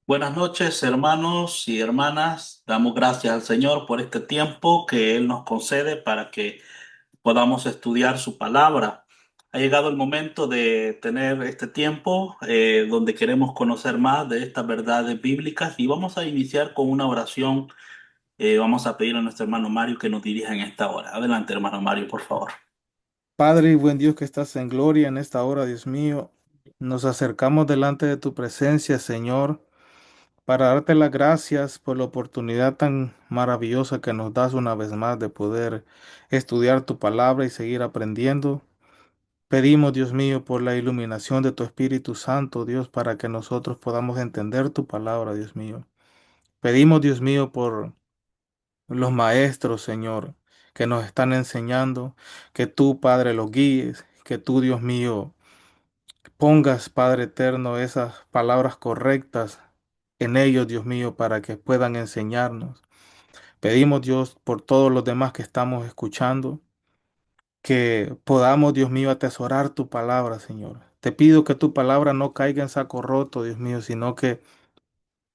Buenas noches, hermanos y hermanas. Damos gracias al Señor por este tiempo que Él nos concede para que podamos estudiar su palabra. Ha llegado el momento de tener este tiempo donde queremos conocer más de estas verdades bíblicas y vamos a iniciar con una oración. Vamos a pedir a nuestro hermano Mario que nos dirija en esta hora. Adelante, hermano Mario, por favor. Padre y buen Dios que estás en gloria en esta hora, Dios mío, nos acercamos delante de tu presencia, Señor, para darte las gracias por la oportunidad tan maravillosa que nos das una vez más de poder estudiar tu palabra y seguir aprendiendo. Pedimos, Dios mío, por la iluminación de tu Espíritu Santo, Dios, para que nosotros podamos entender tu palabra, Dios mío. Pedimos, Dios mío, por los maestros, Señor, que nos están enseñando, que tú, Padre, los guíes, que tú, Dios mío, pongas, Padre eterno, esas palabras correctas en ellos, Dios mío, para que puedan enseñarnos. Pedimos, Dios, por todos los demás que estamos escuchando, que podamos, Dios mío, atesorar tu palabra, Señor. Te pido que tu palabra no caiga en saco roto, Dios mío, sino que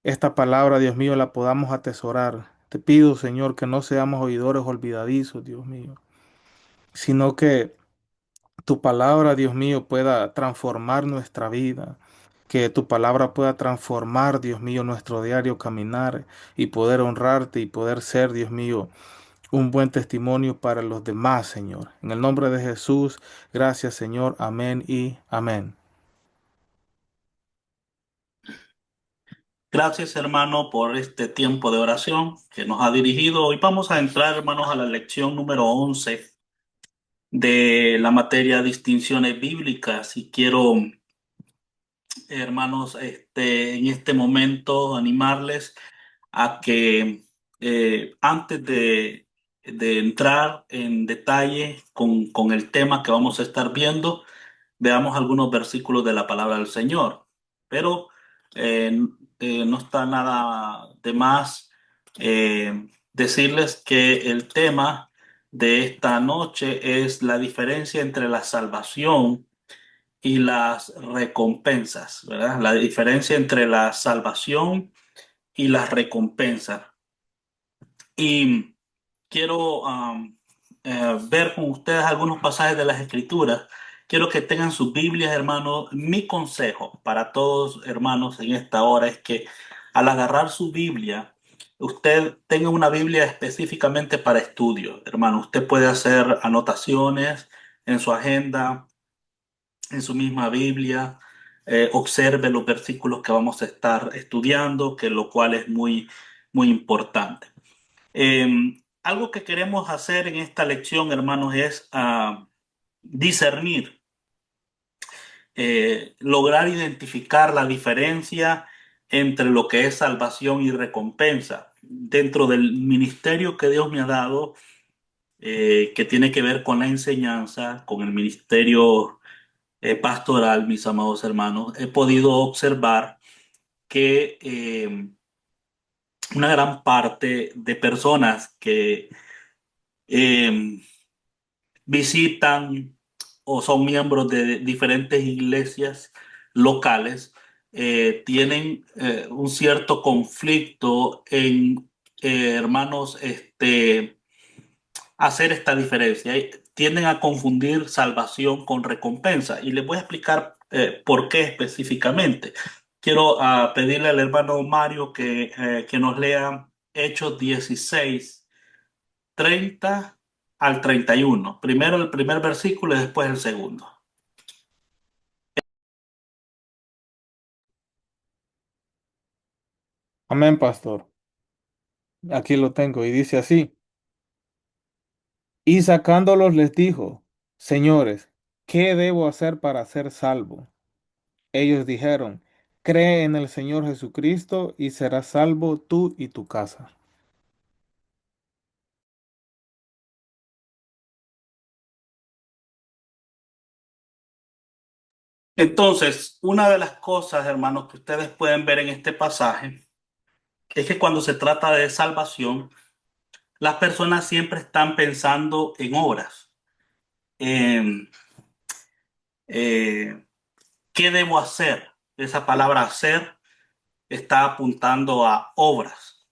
esta palabra, Dios mío, la podamos atesorar. Te pido, Señor, que no seamos oidores olvidadizos, Dios mío, sino que tu palabra, Dios mío, pueda transformar nuestra vida, que tu palabra pueda transformar, Dios mío, nuestro diario caminar y poder honrarte y poder ser, Dios mío, un buen testimonio para los demás, Señor. En el nombre de Jesús, gracias, Señor. Amén y amén. Gracias, hermano, por este tiempo de oración que nos ha dirigido. Hoy vamos a entrar, hermanos, a la lección número 11 de la materia distinciones bíblicas y quiero, hermanos, en este momento animarles a que antes de entrar en detalle con el tema que vamos a estar viendo, veamos algunos versículos de la palabra del Señor. Pero eh, no está nada de más decirles que el tema de esta noche es la diferencia entre la salvación y las recompensas, ¿verdad? La diferencia entre la salvación y las recompensas. Y quiero ver con ustedes algunos pasajes de las Escrituras. Quiero que tengan sus Biblias, hermanos. Mi consejo para todos, hermanos, en esta hora es que al agarrar su Biblia, usted tenga una Biblia específicamente para estudio, hermano. Usted puede hacer anotaciones en su agenda, en su misma Biblia. Observe los versículos que vamos a estar estudiando, que lo cual es muy importante. Algo que queremos hacer en esta lección, hermanos, es discernir, lograr identificar la diferencia entre lo que es salvación y recompensa dentro del ministerio que Dios me ha dado, que tiene que ver con la enseñanza, con el ministerio pastoral, mis amados hermanos. He podido observar que una gran parte de personas que eh, visitan o son miembros de diferentes iglesias locales, tienen un cierto conflicto en, hermanos, hacer esta diferencia. Tienden a confundir salvación con recompensa. Y les voy a explicar por qué específicamente. Quiero pedirle al hermano Mario que nos lea Hechos 16 30 al 31. Primero el primer versículo y después el segundo. Amén, pastor. Aquí lo tengo y dice así. Y sacándolos les dijo, señores, ¿qué debo hacer para ser salvo? Ellos dijeron, cree en el Señor Jesucristo y serás salvo tú y tu casa. Entonces, una de las cosas, hermanos, que ustedes pueden ver en este pasaje es que cuando se trata de salvación, las personas siempre están pensando en obras. En, ¿Qué debo hacer? Esa palabra hacer está apuntando a obras.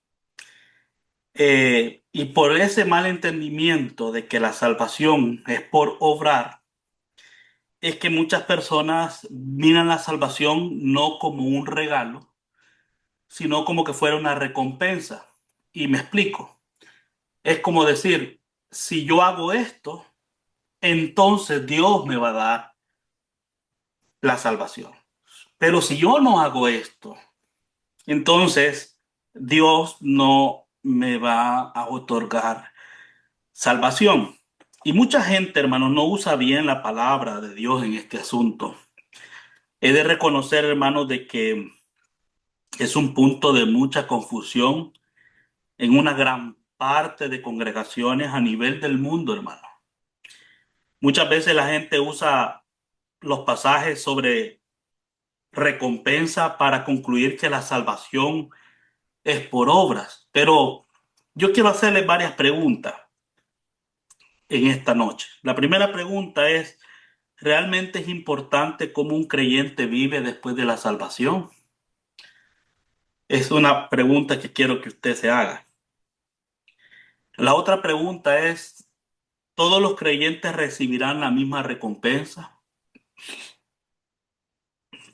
Y por ese mal entendimiento de que la salvación es por obrar, es que muchas personas miran la salvación no como un regalo, sino como que fuera una recompensa. Y me explico. Es como decir, si yo hago esto, entonces Dios me va a dar la salvación. Pero si yo no hago esto, entonces Dios no me va a otorgar salvación. Y mucha gente, hermano, no usa bien la palabra de Dios en este asunto. He de reconocer, hermano, de que es un punto de mucha confusión en una gran parte de congregaciones a nivel del mundo, hermano. Muchas veces la gente usa los pasajes sobre recompensa para concluir que la salvación es por obras. Pero yo quiero hacerle varias preguntas en esta noche. La primera pregunta es, ¿realmente es importante cómo un creyente vive después de la salvación? Es una pregunta que quiero que usted se haga. La otra pregunta es, ¿todos los creyentes recibirán la misma recompensa?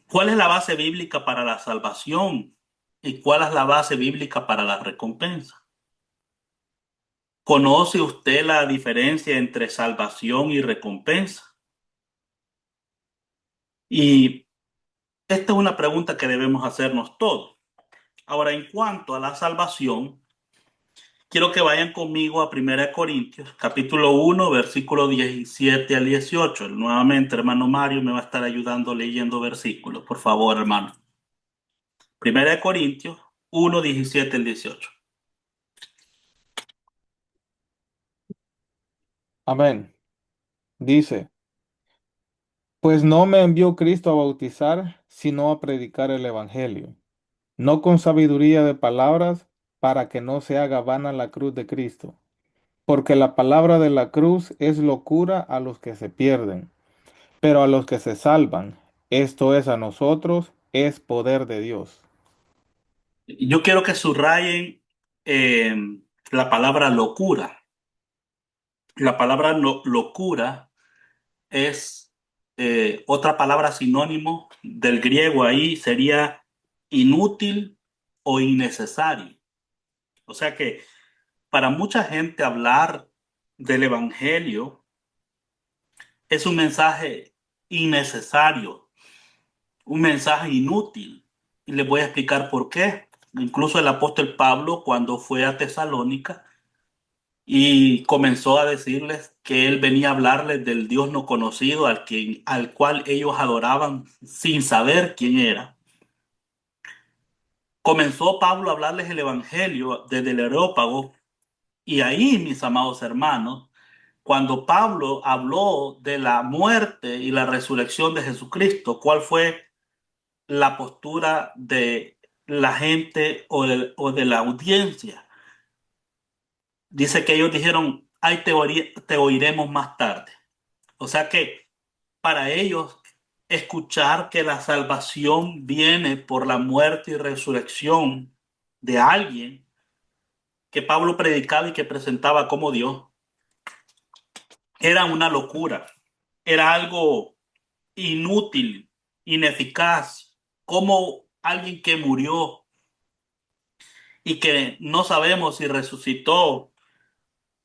¿Cuál es la base bíblica para la salvación? ¿Y cuál es la base bíblica para la recompensa? ¿Conoce usted la diferencia entre salvación y recompensa? Y esta es una pregunta que debemos hacernos todos. Ahora, en cuanto a la salvación, quiero que vayan conmigo a 1 Corintios, capítulo 1, versículo 17 al 18. Nuevamente, hermano Mario me va a estar ayudando leyendo versículos. Por favor, hermano. 1 Corintios 1, 17 al 18. Amén. Dice, pues no me envió Cristo a bautizar, sino a predicar el Evangelio, no con sabiduría de palabras, para que no se haga vana la cruz de Cristo. Porque la palabra de la cruz es locura a los que se pierden, pero a los que se salvan, esto es a nosotros, es poder de Dios. Yo quiero que subrayen eh, la palabra locura. La palabra locura es otra palabra sinónimo del griego ahí, sería inútil o innecesario. O sea que para mucha gente hablar del evangelio es un mensaje innecesario, un mensaje inútil. Y les voy a explicar por qué. Incluso el apóstol Pablo, cuando fue a Tesalónica y comenzó a decirles que él venía a hablarles del Dios no conocido al cual ellos adoraban sin saber quién era. Comenzó Pablo a hablarles el evangelio desde el Areópago. Y ahí, mis amados hermanos, cuando Pablo habló de la muerte y la resurrección de Jesucristo, ¿cuál fue la postura de la gente o de la audiencia? Dice que ellos dijeron, ay, te oiremos más tarde. O sea que para ellos escuchar que la salvación viene por la muerte y resurrección de alguien que Pablo predicaba y que presentaba como Dios, era una locura, era algo inútil, ineficaz, como alguien que murió y que no sabemos si resucitó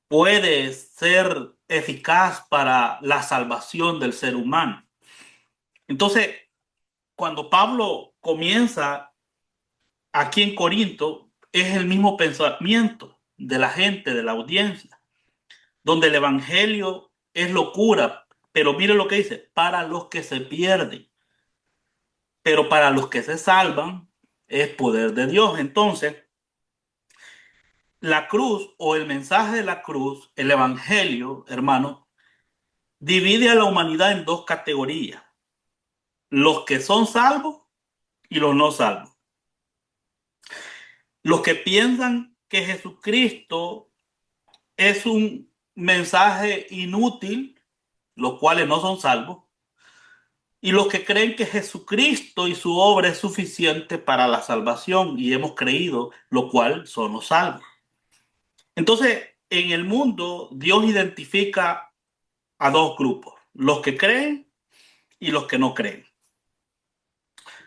puede ser eficaz para la salvación del ser humano. Entonces, cuando Pablo comienza aquí en Corinto, es el mismo pensamiento de la gente, de la audiencia, donde el evangelio es locura, pero mire lo que dice, para los que se pierden, pero para los que se salvan es poder de Dios. Entonces, la cruz o el mensaje de la cruz, el evangelio, hermano, divide a la humanidad en dos categorías, los que son salvos y los no salvos. Los que piensan que Jesucristo es un mensaje inútil, los cuales no son salvos, y los que creen que Jesucristo y su obra es suficiente para la salvación y hemos creído, lo cual somos salvos. Entonces, en el mundo, Dios identifica a dos grupos, los que creen y los que no creen.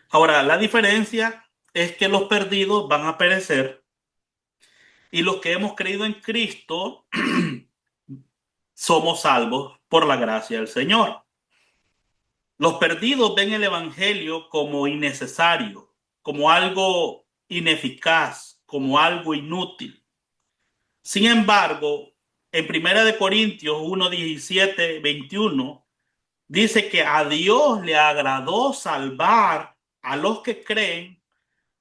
Ahora, la diferencia es que los perdidos van a perecer y los que hemos creído en Cristo somos salvos por la gracia del Señor. Los perdidos ven el Evangelio como innecesario, como algo ineficaz, como algo inútil. Sin embargo, en Primera de Corintios 1, 17, 21, dice que a Dios le agradó salvar a los que creen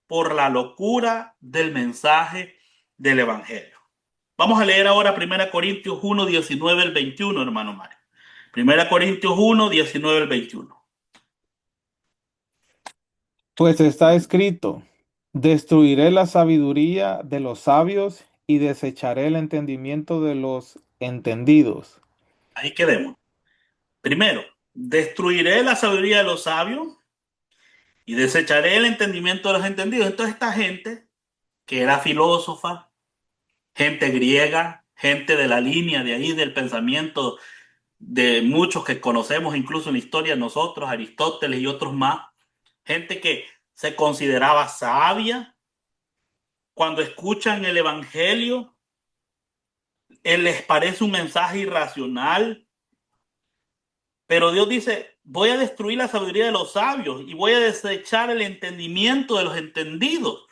por la locura del mensaje del Evangelio. Vamos a leer ahora 1 Corintios 1, 19 al 21, hermano Mario. 1 Corintios 1, 19 al 21. Pues está escrito, destruiré la sabiduría de los sabios y desecharé el entendimiento de los entendidos. Ahí quedemos. Primero, destruiré la sabiduría de los sabios y desecharé el entendimiento de los entendidos. Entonces esta gente que era filósofa, gente griega, gente de la línea de ahí del pensamiento de muchos que conocemos incluso en la historia nosotros, Aristóteles y otros más, gente que se consideraba sabia, cuando escuchan el Evangelio, les parece un mensaje irracional, pero Dios dice, voy a destruir la sabiduría de los sabios y voy a desechar el entendimiento de los entendidos.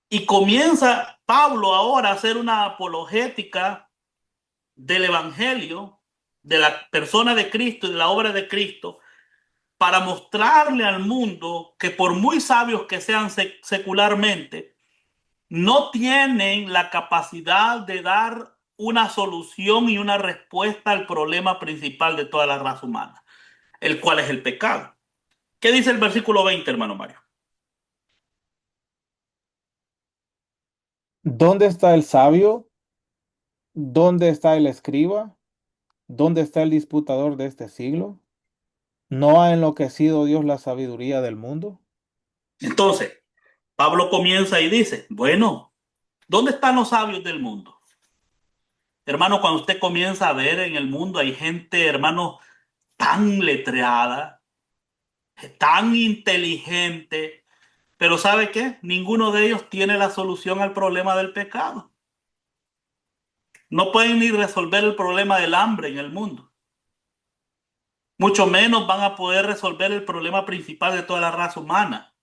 Y comienza Pablo ahora a hacer una apologética del Evangelio, de la persona de Cristo y de la obra de Cristo, para mostrarle al mundo que por muy sabios que sean secularmente, no tienen la capacidad de dar una solución y una respuesta al problema principal de toda la raza humana, el cual es el pecado. ¿Qué dice el versículo 20, hermano Mario? ¿Dónde está el sabio? ¿Dónde está el escriba? ¿Dónde está el disputador de este siglo? ¿No ha enloquecido Dios la sabiduría del mundo? Entonces, Pablo comienza y dice, bueno, ¿dónde están los sabios del mundo? Hermano, cuando usted comienza a ver en el mundo hay gente, hermano, tan letreada, tan inteligente, pero ¿sabe qué? Ninguno de ellos tiene la solución al problema del pecado. No pueden ni resolver el problema del hambre en el mundo. Mucho menos van a poder resolver el problema principal de toda la raza humana.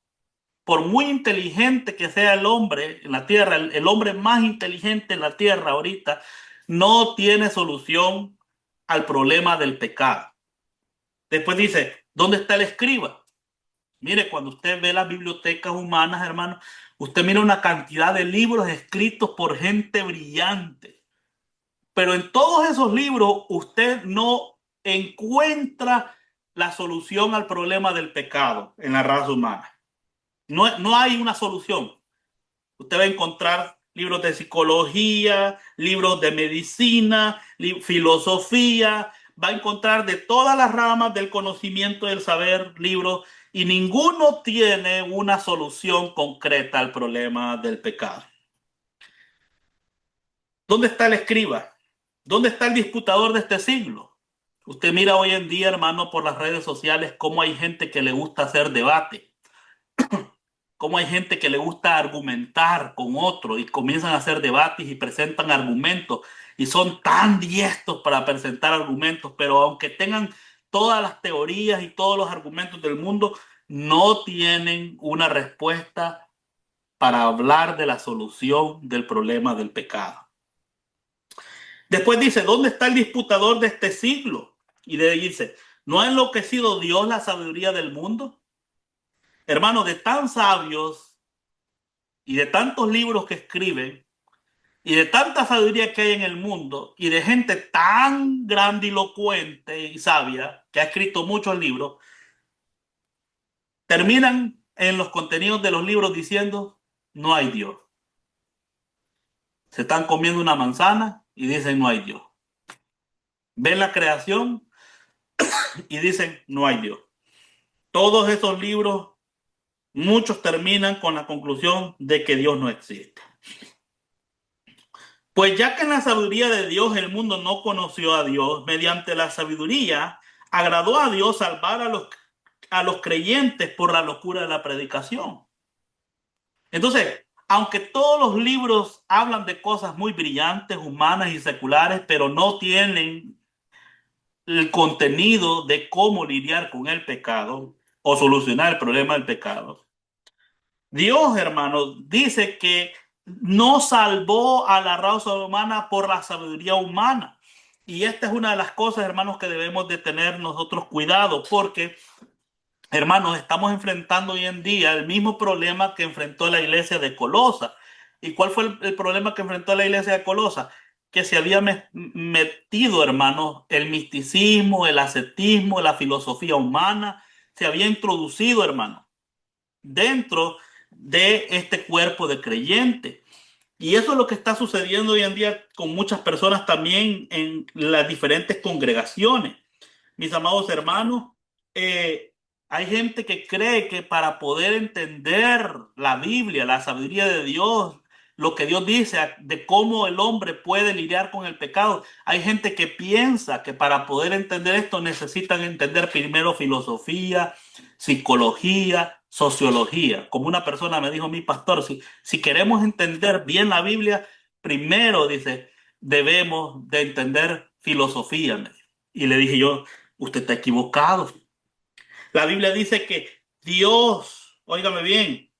Por muy inteligente que sea el hombre en la tierra, el hombre más inteligente en la tierra ahorita, no tiene solución al problema del pecado. Después dice, ¿dónde está el escriba? Mire, cuando usted ve las bibliotecas humanas, hermano, usted mira una cantidad de libros escritos por gente brillante. Pero en todos esos libros usted no encuentra la solución al problema del pecado en la raza humana. No hay una solución. Usted va a encontrar libros de psicología, libros de medicina, filosofía, va a encontrar de todas las ramas del conocimiento del saber libros y ninguno tiene una solución concreta al problema del pecado. ¿Dónde está el escriba? ¿Dónde está el disputador de este siglo? Usted mira hoy en día, hermano, por las redes sociales, cómo hay gente que le gusta hacer debate, cómo hay gente que le gusta argumentar con otro y comienzan a hacer debates y presentan argumentos y son tan diestros para presentar argumentos, pero aunque tengan todas las teorías y todos los argumentos del mundo, no tienen una respuesta para hablar de la solución del problema del pecado. Después dice, ¿dónde está el disputador de este siglo? Y dice, ¿no ha enloquecido Dios la sabiduría del mundo? Hermano, de tan sabios y de tantos libros que escriben y de tanta sabiduría que hay en el mundo y de gente tan grandilocuente y sabia que ha escrito muchos libros, terminan en los contenidos de los libros diciendo, no hay Dios. Se están comiendo una manzana y dicen, no hay Dios. Ven la creación y dicen, no hay Dios. todos esos libros, muchos terminan con la conclusión de que Dios no existe. Pues ya que en la sabiduría de Dios el mundo no conoció a Dios, mediante la sabiduría agradó a Dios salvar a los creyentes por la locura de la predicación. Entonces, aunque todos los libros hablan de cosas muy brillantes, humanas y seculares, pero no tienen el contenido de cómo lidiar con el pecado o solucionar el problema del pecado. Dios, hermano, dice que no salvó a la raza humana por la sabiduría humana. Y esta es una de las cosas, hermanos, que debemos de tener nosotros cuidado, porque, hermanos, estamos enfrentando hoy en día el mismo problema que enfrentó la iglesia de Colosa. ¿Y cuál fue el problema que enfrentó la iglesia de Colosa? Que se había metido, hermanos, el misticismo, el ascetismo, la filosofía humana, se había introducido, hermanos, dentro de este cuerpo de creyente. Y eso es lo que está sucediendo hoy en día con muchas personas también en las diferentes congregaciones. Mis amados hermanos, eh, hay gente que cree que para poder entender la Biblia, la sabiduría de Dios, lo que Dios dice de cómo el hombre puede lidiar con el pecado, hay gente que piensa que para poder entender esto necesitan entender primero filosofía, psicología, sociología. Como una persona me dijo, mi pastor, si queremos entender bien la Biblia, primero, dice, debemos de entender filosofía. Me dijo. Y le dije yo, usted está equivocado. La Biblia dice que Dios, óigame bien,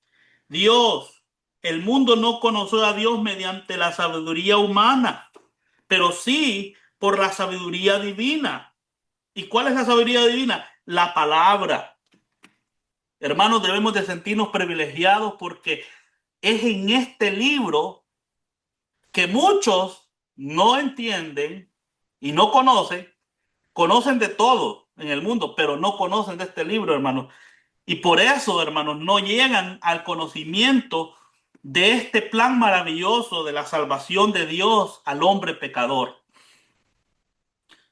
Dios, el mundo no conoció a Dios mediante la sabiduría humana, pero sí por la sabiduría divina. ¿Y cuál es la sabiduría divina? La palabra. Hermanos, debemos de sentirnos privilegiados porque es en este libro que muchos no entienden y no conocen, conocen de todo en el mundo, pero no conocen de este libro, hermanos. Y por eso, hermanos, no llegan al conocimiento de este plan maravilloso de la salvación de Dios al hombre pecador.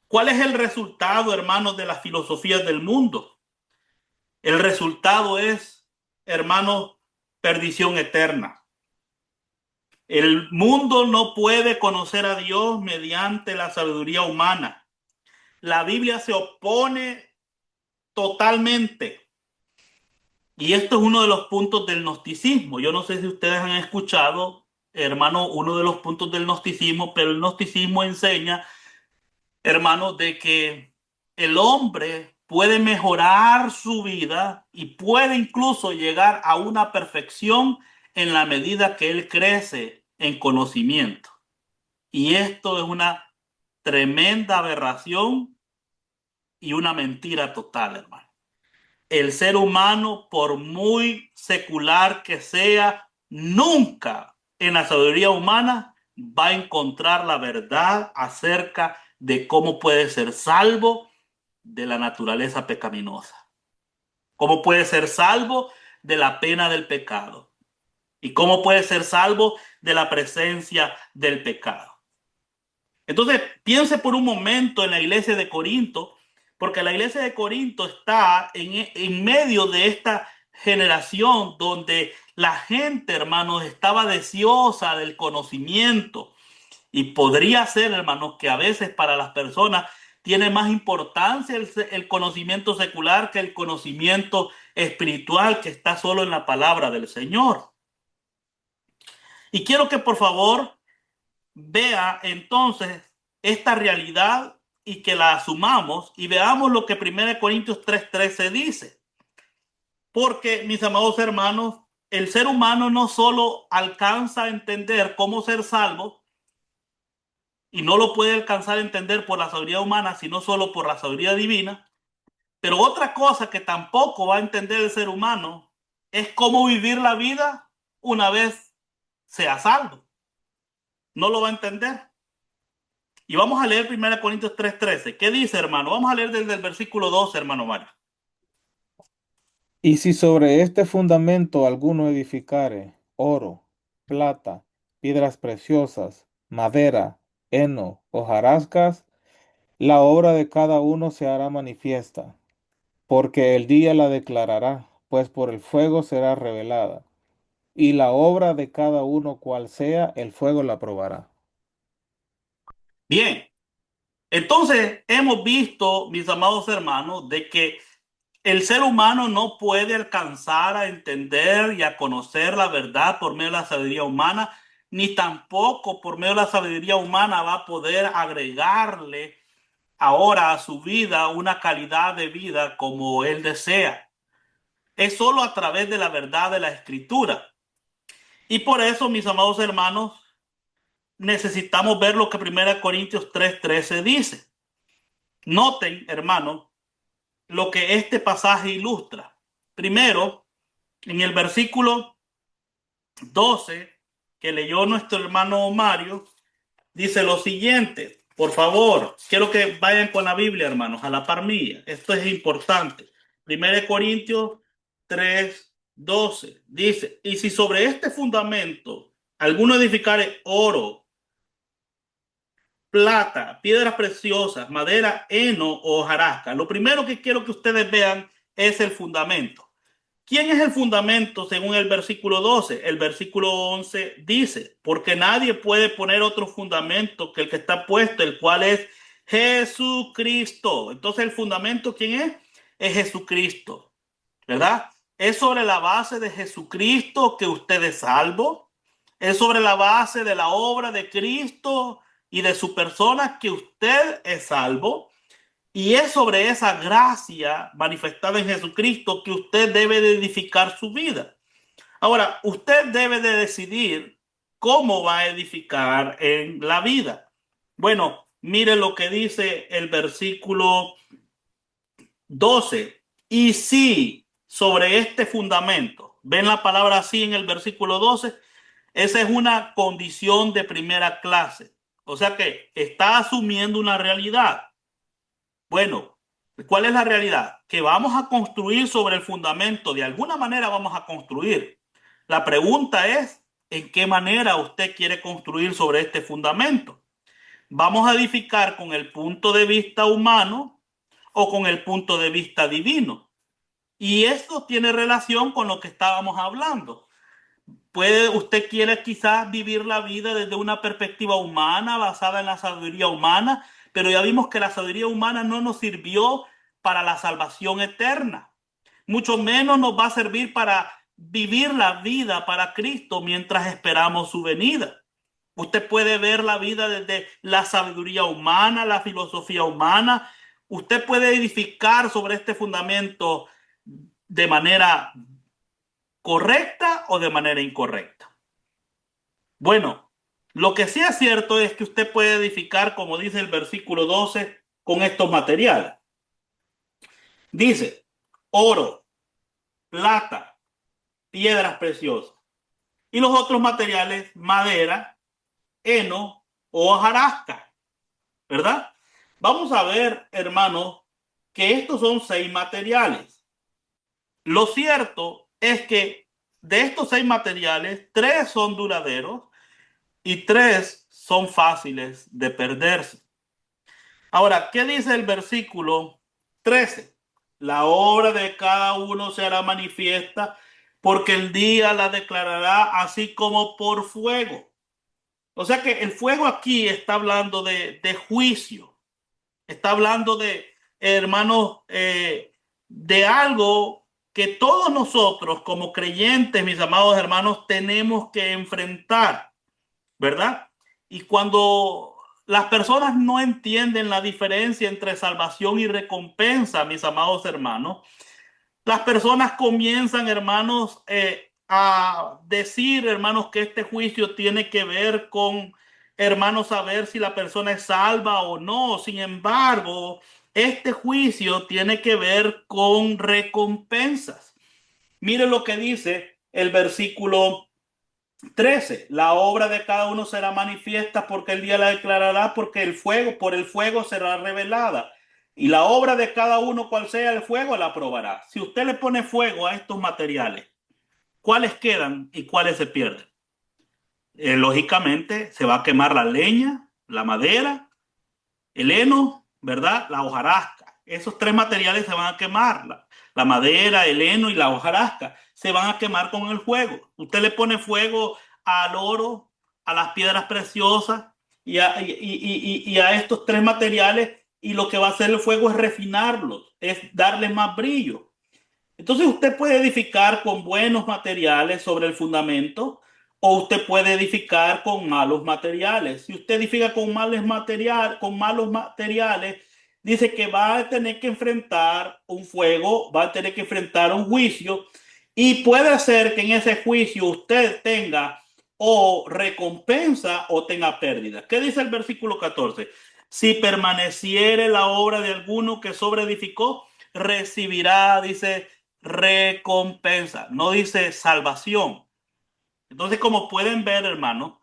¿Cuál es el resultado, hermanos, de las filosofías del mundo? El resultado es, hermanos, perdición eterna. El mundo no puede conocer a Dios mediante la sabiduría humana. La Biblia se opone totalmente. Y esto es uno de los puntos del gnosticismo. Yo no sé si ustedes han escuchado, hermano, uno de los puntos del gnosticismo, pero el gnosticismo enseña, hermano, de que el hombre puede mejorar su vida y puede incluso llegar a una perfección en la medida que él crece en conocimiento. Y esto es una tremenda aberración y una mentira total, hermano. El ser humano, por muy secular que sea, nunca en la sabiduría humana va a encontrar la verdad acerca de cómo puede ser salvo de la naturaleza pecaminosa, cómo puede ser salvo de la pena del pecado y cómo puede ser salvo de la presencia del pecado. Entonces, piense por un momento en la iglesia de Corinto, porque la iglesia de Corinto está en medio de esta generación donde la gente, hermanos, estaba deseosa del conocimiento y podría ser, hermanos, que a veces para las personas tiene más importancia el conocimiento secular que el conocimiento espiritual que está solo en la palabra del Señor. Y quiero que por favor vea entonces esta realidad y que la asumamos y veamos lo que 1 Corintios 3:13 dice. Porque, mis amados hermanos, el ser humano no solo alcanza a entender cómo ser salvo y no lo puede alcanzar a entender por la sabiduría humana, sino solo por la sabiduría divina. Pero otra cosa que tampoco va a entender el ser humano es cómo vivir la vida una vez sea salvo. No lo va a entender. Y vamos a leer 1 Corintios 3:13. ¿Qué dice, hermano? Vamos a leer desde el versículo 12, hermano Mario. Y si sobre este fundamento alguno edificare oro, plata, piedras preciosas, madera, heno, hojarascas, la obra de cada uno se hará manifiesta, porque el día la declarará, pues por el fuego será revelada, y la obra de cada uno cual sea, el fuego la probará. Bien, entonces hemos visto, mis amados hermanos, de que el ser humano no puede alcanzar a entender y a conocer la verdad por medio de la sabiduría humana, ni tampoco por medio de la sabiduría humana va a poder agregarle ahora a su vida una calidad de vida como él desea. Es solo a través de la verdad de la escritura. Y por eso, mis amados hermanos, necesitamos ver lo que 1 Corintios 3:13 dice. Noten, hermanos, lo que este pasaje ilustra. Primero, en el versículo 12 que leyó nuestro hermano Mario, dice lo siguiente. Por favor, quiero que vayan con la Biblia, hermanos, a la par mía. Esto es importante. 1 Corintios 3:12 dice, y si sobre este fundamento alguno edificare oro, plata, piedras preciosas, madera, heno o hojarasca. Lo primero que quiero que ustedes vean es el fundamento. ¿Quién es el fundamento según el versículo 12? El versículo 11 dice, porque nadie puede poner otro fundamento que el que está puesto, el cual es Jesucristo. Entonces, ¿el fundamento quién es? Es Jesucristo, ¿verdad? Es sobre la base de Jesucristo que usted es salvo. Es sobre la base de la obra de Cristo y de su persona que usted es salvo. Y es sobre esa gracia manifestada en Jesucristo que usted debe de edificar su vida. Ahora, usted debe de decidir cómo va a edificar en la vida. Bueno, mire lo que dice el versículo 12. Y si sobre este fundamento, ven la palabra así en el versículo 12, esa es una condición de primera clase. O sea que está asumiendo una realidad. Bueno, ¿cuál es la realidad? Que vamos a construir sobre el fundamento, de alguna manera vamos a construir. La pregunta es, ¿en qué manera usted quiere construir sobre este fundamento? ¿Vamos a edificar con el punto de vista humano o con el punto de vista divino? Y esto tiene relación con lo que estábamos hablando. Puede, usted quiere quizás vivir la vida desde una perspectiva humana, basada en la sabiduría humana, pero ya vimos que la sabiduría humana no nos sirvió para la salvación eterna. Mucho menos nos va a servir para vivir la vida para Cristo mientras esperamos su venida. Usted puede ver la vida desde la sabiduría humana, la filosofía humana. Usted puede edificar sobre este fundamento de manera correcta o de manera incorrecta. Bueno, lo que sí es cierto es que usted puede edificar, como dice el versículo 12, con estos materiales. Dice, oro, plata, piedras preciosas. Y los otros materiales, madera, heno o hojarasca, ¿verdad? Vamos a ver, hermanos, que estos son 6 materiales. Lo cierto es que de estos 6 materiales, 3 son duraderos y 3 son fáciles de perderse. Ahora, ¿qué dice el versículo 13? La obra de cada uno se hará manifiesta porque el día la declarará así como por fuego. O sea que el fuego aquí está hablando de juicio, está hablando de, hermanos, de algo que todos nosotros como creyentes, mis amados hermanos, tenemos que enfrentar. ¿Verdad? Y cuando las personas no entienden la diferencia entre salvación y recompensa, mis amados hermanos, las personas comienzan, hermanos, a decir, hermanos, que este juicio tiene que ver con, hermanos, saber si la persona es salva o no. Sin embargo, este juicio tiene que ver con recompensas. Mire lo que dice el versículo 13. La obra de cada uno será manifiesta porque el día la declarará, porque el fuego, por el fuego será revelada. Y la obra de cada uno, cual sea el fuego, la probará. Si usted le pone fuego a estos materiales, ¿cuáles quedan y cuáles se pierden? Lógicamente, se va a quemar la leña, la madera, el heno, ¿verdad? La hojarasca. Esos tres materiales se van a quemar. La madera, el heno y la hojarasca se van a quemar con el fuego. Usted le pone fuego al oro, a las piedras preciosas y a estos tres materiales y lo que va a hacer el fuego es refinarlos, es darles más brillo. Entonces usted puede edificar con buenos materiales sobre el fundamento o usted puede edificar con malos materiales. Si usted edifica con malos materiales, dice que va a tener que enfrentar un fuego, va a tener que enfrentar un juicio y puede ser que en ese juicio usted tenga o recompensa o tenga pérdida. ¿Qué dice el versículo 14? Si permaneciere la obra de alguno que sobreedificó, recibirá, dice, recompensa, no dice salvación. Entonces, como pueden ver, hermano,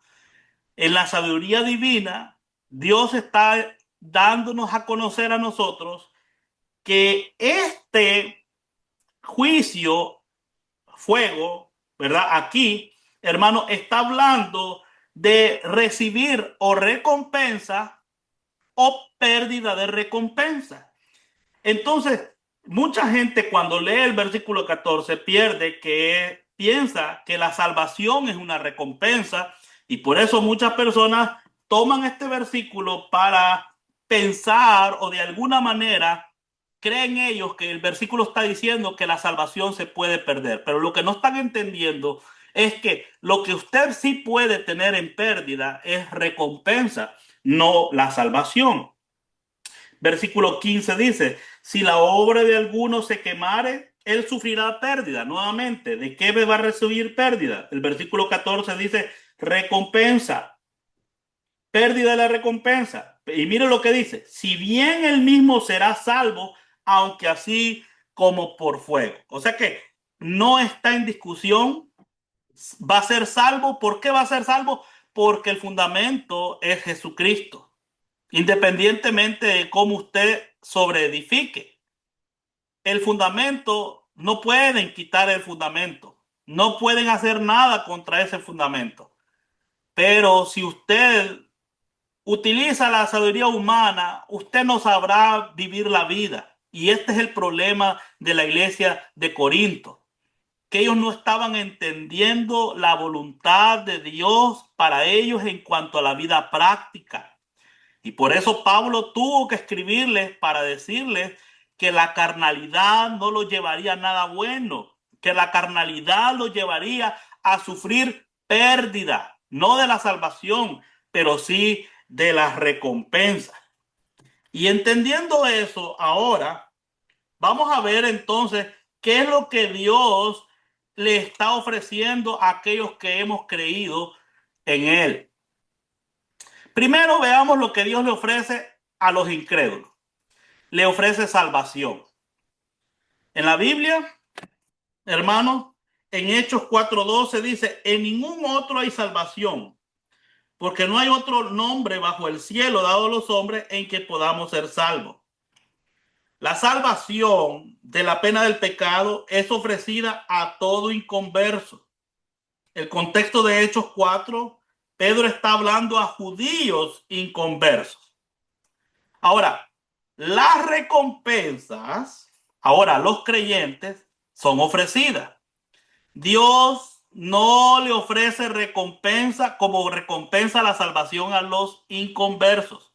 en la sabiduría divina, Dios está dándonos a conocer a nosotros que este juicio, fuego, ¿verdad? Aquí, hermano, está hablando de recibir o recompensa o pérdida de recompensa. Entonces, mucha gente cuando lee el versículo 14 piensa que la salvación es una recompensa y por eso muchas personas toman este versículo para pensar o de alguna manera creen ellos que el versículo está diciendo que la salvación se puede perder, pero lo que no están entendiendo es que lo que usted sí puede tener en pérdida es recompensa, no la salvación. Versículo 15 dice, si la obra de alguno se quemare, él sufrirá pérdida. Nuevamente, ¿de qué va a recibir pérdida? El versículo 14 dice, recompensa, pérdida de la recompensa. Y mire lo que dice, si bien él mismo será salvo, aunque así como por fuego. O sea que no está en discusión, va a ser salvo. ¿Por qué va a ser salvo? Porque el fundamento es Jesucristo, independientemente de cómo usted sobreedifique. El fundamento, no pueden quitar el fundamento, no pueden hacer nada contra ese fundamento. Pero si usted utiliza la sabiduría humana, usted no sabrá vivir la vida. Y este es el problema de la iglesia de Corinto, que ellos no estaban entendiendo la voluntad de Dios para ellos en cuanto a la vida práctica. Y por eso Pablo tuvo que escribirles para decirles que la carnalidad no lo llevaría a nada bueno, que la carnalidad lo llevaría a sufrir pérdida, no de la salvación, pero sí de la recompensa. Y entendiendo eso, ahora vamos a ver entonces qué es lo que Dios le está ofreciendo a aquellos que hemos creído en Él. Primero veamos lo que Dios le ofrece a los incrédulos. Le ofrece salvación. En la Biblia, hermanos, en Hechos 4:12 dice, en ningún otro hay salvación, porque no hay otro nombre bajo el cielo dado a los hombres en que podamos ser salvos. La salvación de la pena del pecado es ofrecida a todo inconverso. El contexto de Hechos 4, Pedro está hablando a judíos inconversos. Ahora, las recompensas, ahora los creyentes, son ofrecidas. Dios no le ofrece recompensa como recompensa la salvación a los inconversos.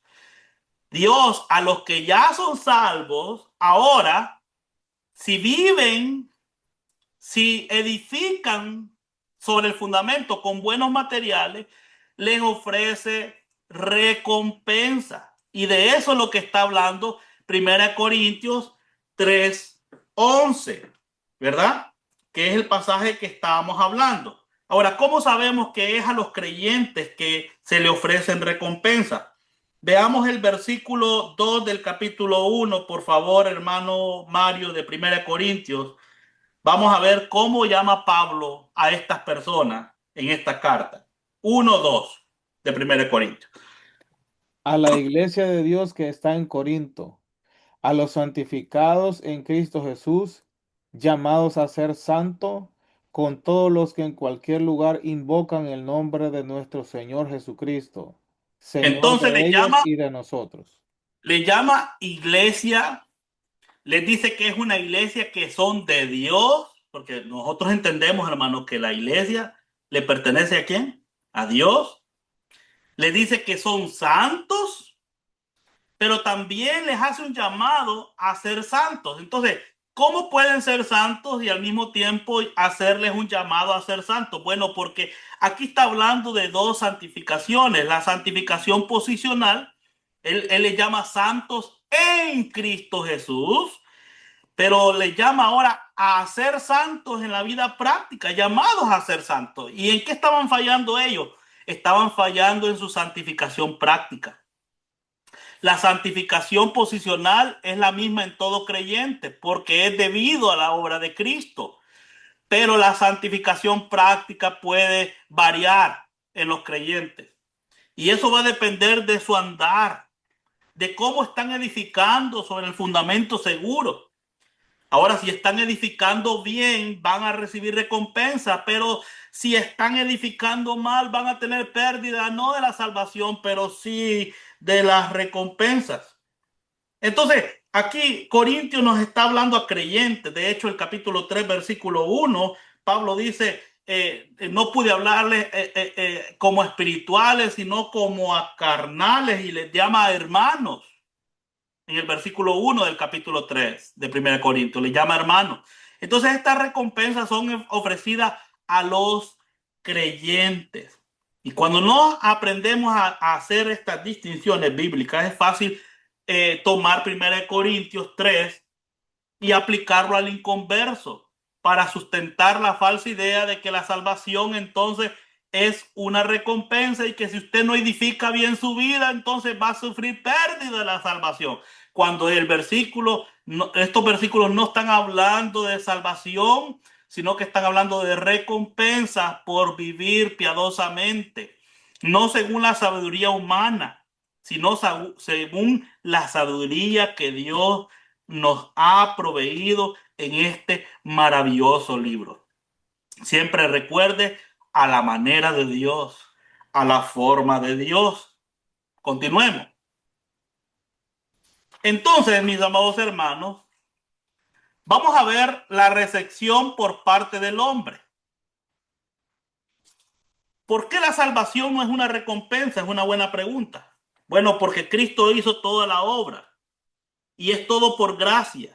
Dios a los que ya son salvos, ahora, si viven, si edifican sobre el fundamento con buenos materiales, les ofrece recompensa. Y de eso es lo que está hablando 1 Corintios 3:11, ¿verdad? Que es el pasaje que estábamos hablando. Ahora, ¿cómo sabemos que es a los creyentes que se le ofrecen recompensa? Veamos el versículo 2 del capítulo 1, por favor, hermano Mario, de 1 Corintios. Vamos a ver cómo llama Pablo a estas personas en esta carta. 1:2 de 1 Corintios. A la iglesia de Dios que está en Corinto, a los santificados en Cristo Jesús, llamados a ser santo, con todos los que en cualquier lugar invocan el nombre de nuestro Señor Jesucristo, Señor Entonces de ellos y de nosotros. le llama iglesia Les dice que es una iglesia que son de Dios, porque nosotros entendemos, hermano, que la iglesia le pertenece ¿a quién? A Dios. Les dice que son santos, pero también les hace un llamado a ser santos. Entonces, ¿cómo pueden ser santos y al mismo tiempo hacerles un llamado a ser santos? Bueno, porque aquí está hablando de dos santificaciones. La santificación posicional, él le llama santos en Cristo Jesús, pero le llama ahora a ser santos en la vida práctica, llamados a ser santos. ¿Y en qué estaban fallando ellos? Estaban fallando en su santificación práctica. La santificación posicional es la misma en todo creyente, porque es debido a la obra de Cristo. Pero la santificación práctica puede variar en los creyentes. Y eso va a depender de su andar, de cómo están edificando sobre el fundamento seguro. Ahora, si están edificando bien, van a recibir recompensa, pero si están edificando mal, van a tener pérdida, no de la salvación, pero sí de las recompensas. Entonces, aquí Corintios nos está hablando a creyentes. De hecho, el capítulo 3 versículo 1 Pablo dice, no pude hablarles como espirituales, sino como a carnales, y les llama hermanos. En el versículo 1 del capítulo 3 de 1 Corintios, le llama hermanos. Entonces, estas recompensas son ofrecidas a los creyentes. Y cuando no aprendemos a hacer estas distinciones bíblicas, es fácil tomar 1 Corintios 3 y aplicarlo al inconverso para sustentar la falsa idea de que la salvación entonces es una recompensa y que si usted no edifica bien su vida, entonces va a sufrir pérdida de la salvación. Cuando estos versículos no están hablando de salvación, sino que están hablando de recompensas por vivir piadosamente, no según la sabiduría humana, sino según la sabiduría que Dios nos ha proveído en este maravilloso libro. Siempre recuerde a la manera de Dios, a la forma de Dios. Continuemos. Entonces, mis amados hermanos, vamos a ver la recepción por parte del hombre. ¿Por qué la salvación no es una recompensa? Es una buena pregunta. Bueno, porque Cristo hizo toda la obra y es todo por gracia.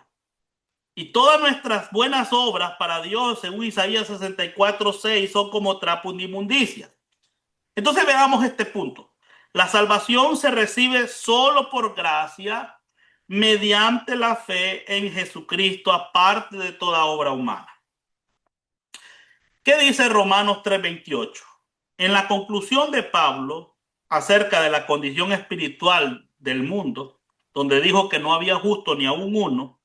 Y todas nuestras buenas obras para Dios, según Isaías 64:6, son como trapos de inmundicia. Entonces veamos este punto. La salvación se recibe solo por gracia, mediante la fe en Jesucristo, aparte de toda obra humana. ¿Qué dice Romanos 3:28? En la conclusión de Pablo acerca de la condición espiritual del mundo, donde dijo que no había justo ni aún uno,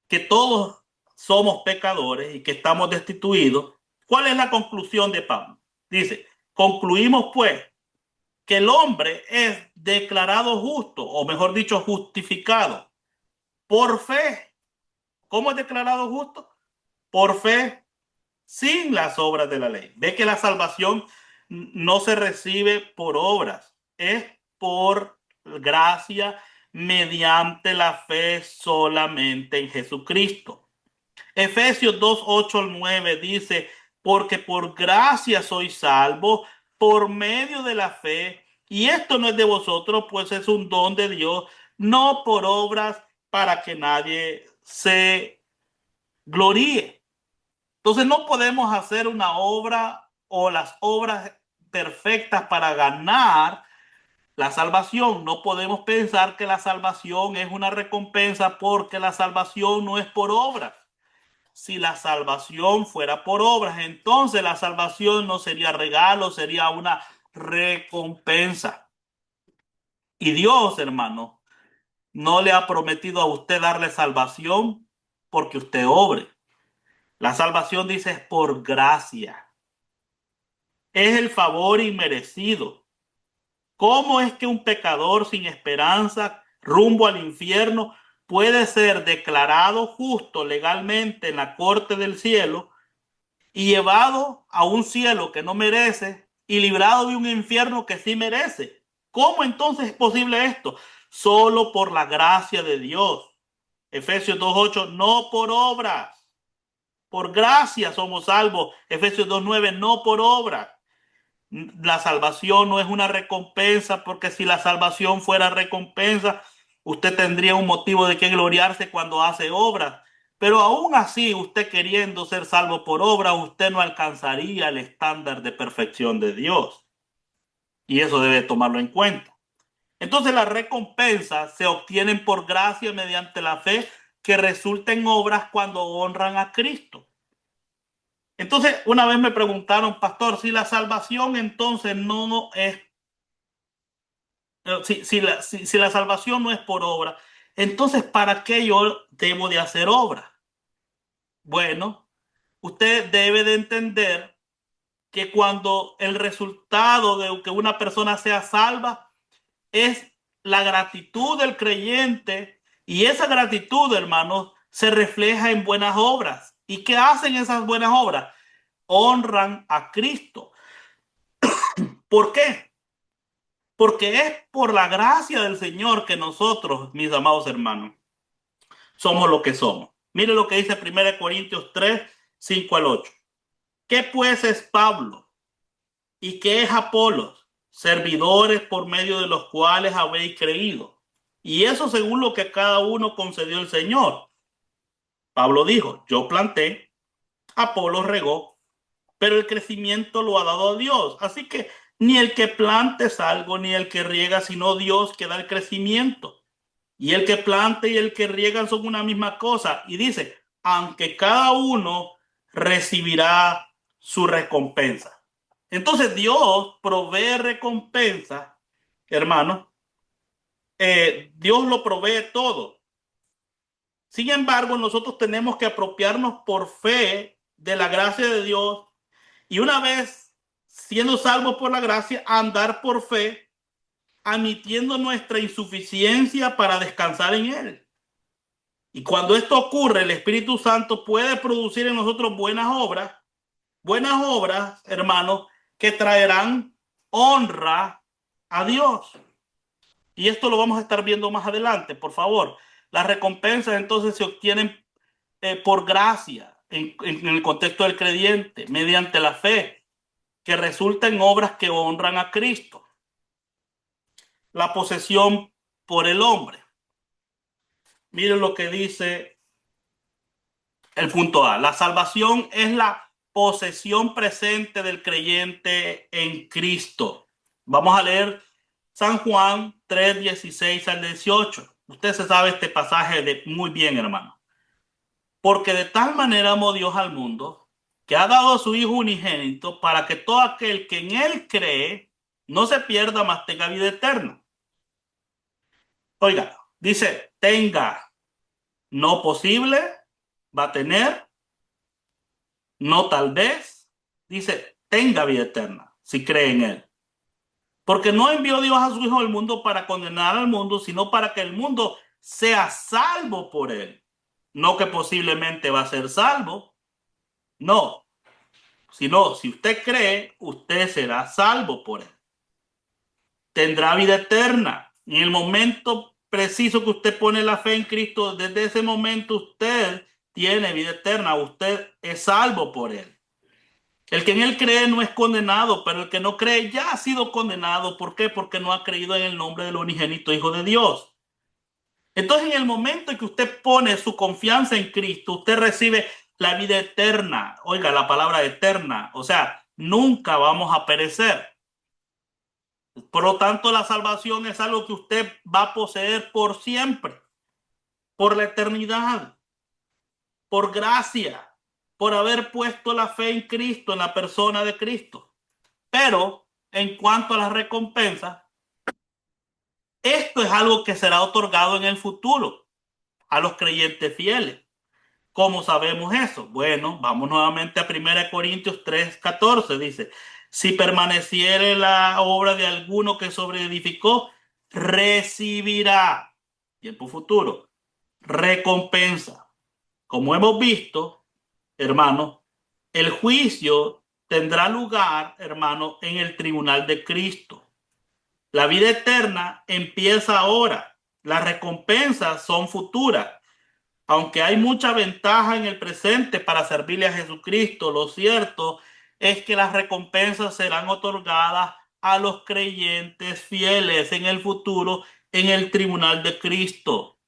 que todos somos pecadores y que estamos destituidos, ¿cuál es la conclusión de Pablo? Dice, concluimos pues que el hombre es declarado justo, o mejor dicho, justificado por fe. ¿Cómo es declarado justo? Por fe, sin las obras de la ley. Ve que la salvación no se recibe por obras, es por gracia mediante la fe solamente en Jesucristo. Efesios 2:8 al 9 dice, porque por gracia sois salvos por medio de la fe, y esto no es de vosotros, pues es un don de Dios, no por obras para que nadie se gloríe. Entonces no podemos hacer una obra o las obras perfectas para ganar la salvación. No podemos pensar que la salvación es una recompensa, porque la salvación no es por obras. Si la salvación fuera por obras, entonces la salvación no sería regalo, sería una recompensa. Y Dios, hermano, no le ha prometido a usted darle salvación porque usted obre. La salvación, dice, es por gracia. Es el favor inmerecido. ¿Cómo es que un pecador sin esperanza, rumbo al infierno, puede ser declarado justo legalmente en la corte del cielo y llevado a un cielo que no merece y librado de un infierno que sí merece? ¿Cómo entonces es posible esto? Solo por la gracia de Dios. Efesios 2:8, no por obras. Por gracia somos salvos. Efesios 2:9, no por obras. La salvación no es una recompensa, porque si la salvación fuera recompensa, usted tendría un motivo de que gloriarse cuando hace obras. Pero aún así, usted queriendo ser salvo por obra, usted no alcanzaría el estándar de perfección de Dios. Y eso debe tomarlo en cuenta. Entonces las recompensas se obtienen por gracia mediante la fe que resulta en obras cuando honran a Cristo. Entonces, una vez me preguntaron, pastor, si la salvación entonces no es, si la salvación no es por obra, entonces ¿para qué yo debo de hacer obra? Bueno, usted debe de entender que cuando el resultado de que una persona sea salva es la gratitud del creyente, y esa gratitud, hermanos, se refleja en buenas obras. ¿Y qué hacen esas buenas obras? Honran a Cristo. ¿Por qué? Porque es por la gracia del Señor que nosotros, mis amados hermanos, somos lo que somos. Mire lo que dice 1 Corintios 3, 5 al 8. ¿Qué pues es Pablo? ¿Y qué es Apolos? Servidores por medio de los cuales habéis creído. Y eso según lo que cada uno concedió el Señor. Pablo dijo, yo planté, Apolos regó, pero el crecimiento lo ha dado Dios. Así que ni el que plante es algo, ni el que riega, sino Dios que da el crecimiento. Y el que planta y el que riega son una misma cosa. Y dice, aunque cada uno recibirá su recompensa. Entonces Dios provee recompensa, hermano. Dios lo provee todo. Sin embargo, nosotros tenemos que apropiarnos por fe de la gracia de Dios, y una vez siendo salvos por la gracia, andar por fe, admitiendo nuestra insuficiencia para descansar en Él. Y cuando esto ocurre, el Espíritu Santo puede producir en nosotros buenas obras, hermanos, que traerán honra a Dios. Y esto lo vamos a estar viendo más adelante, por favor. Las recompensas entonces se obtienen por gracia, en el contexto del creyente, mediante la fe, que resulta en obras que honran a Cristo. La posesión por el hombre. Miren lo que dice el punto A. La salvación es la posesión presente del creyente en Cristo. Vamos a leer San Juan 3:16 al 18. Usted se sabe este pasaje muy bien, hermano. Porque de tal manera amó Dios al mundo, que ha dado a su Hijo unigénito, para que todo aquel que en Él cree no se pierda, mas tenga vida eterna. Oiga, dice, tenga, no posible, va a tener, no tal vez, dice, tenga vida eterna, si cree en Él. Porque no envió Dios a su Hijo al mundo para condenar al mundo, sino para que el mundo sea salvo por Él. No que posiblemente va a ser salvo, no, sino si usted cree, usted será salvo por Él. Tendrá vida eterna. En el momento preciso que usted pone la fe en Cristo, desde ese momento usted tiene vida eterna, usted es salvo por Él. El que en Él cree no es condenado, pero el que no cree ya ha sido condenado. ¿Por qué? Porque no ha creído en el nombre del unigénito Hijo de Dios. Entonces, en el momento en que usted pone su confianza en Cristo, usted recibe la vida eterna. Oiga, la palabra eterna, o sea, nunca vamos a perecer. Por lo tanto, la salvación es algo que usted va a poseer por siempre, por la eternidad, por gracia, por haber puesto la fe en Cristo, en la persona de Cristo. Pero en cuanto a las recompensas, esto es algo que será otorgado en el futuro a los creyentes fieles. ¿Cómo sabemos eso? Bueno, vamos nuevamente a 1 Corintios 3:14. Dice, si permaneciere la obra de alguno que sobreedificó, recibirá, tiempo futuro, recompensa. Como hemos visto, hermano, el juicio tendrá lugar, hermano, en el tribunal de Cristo. La vida eterna empieza ahora. Las recompensas son futuras. Aunque hay mucha ventaja en el presente para servirle a Jesucristo, lo cierto es que las recompensas serán otorgadas a los creyentes fieles en el futuro en el tribunal de Cristo.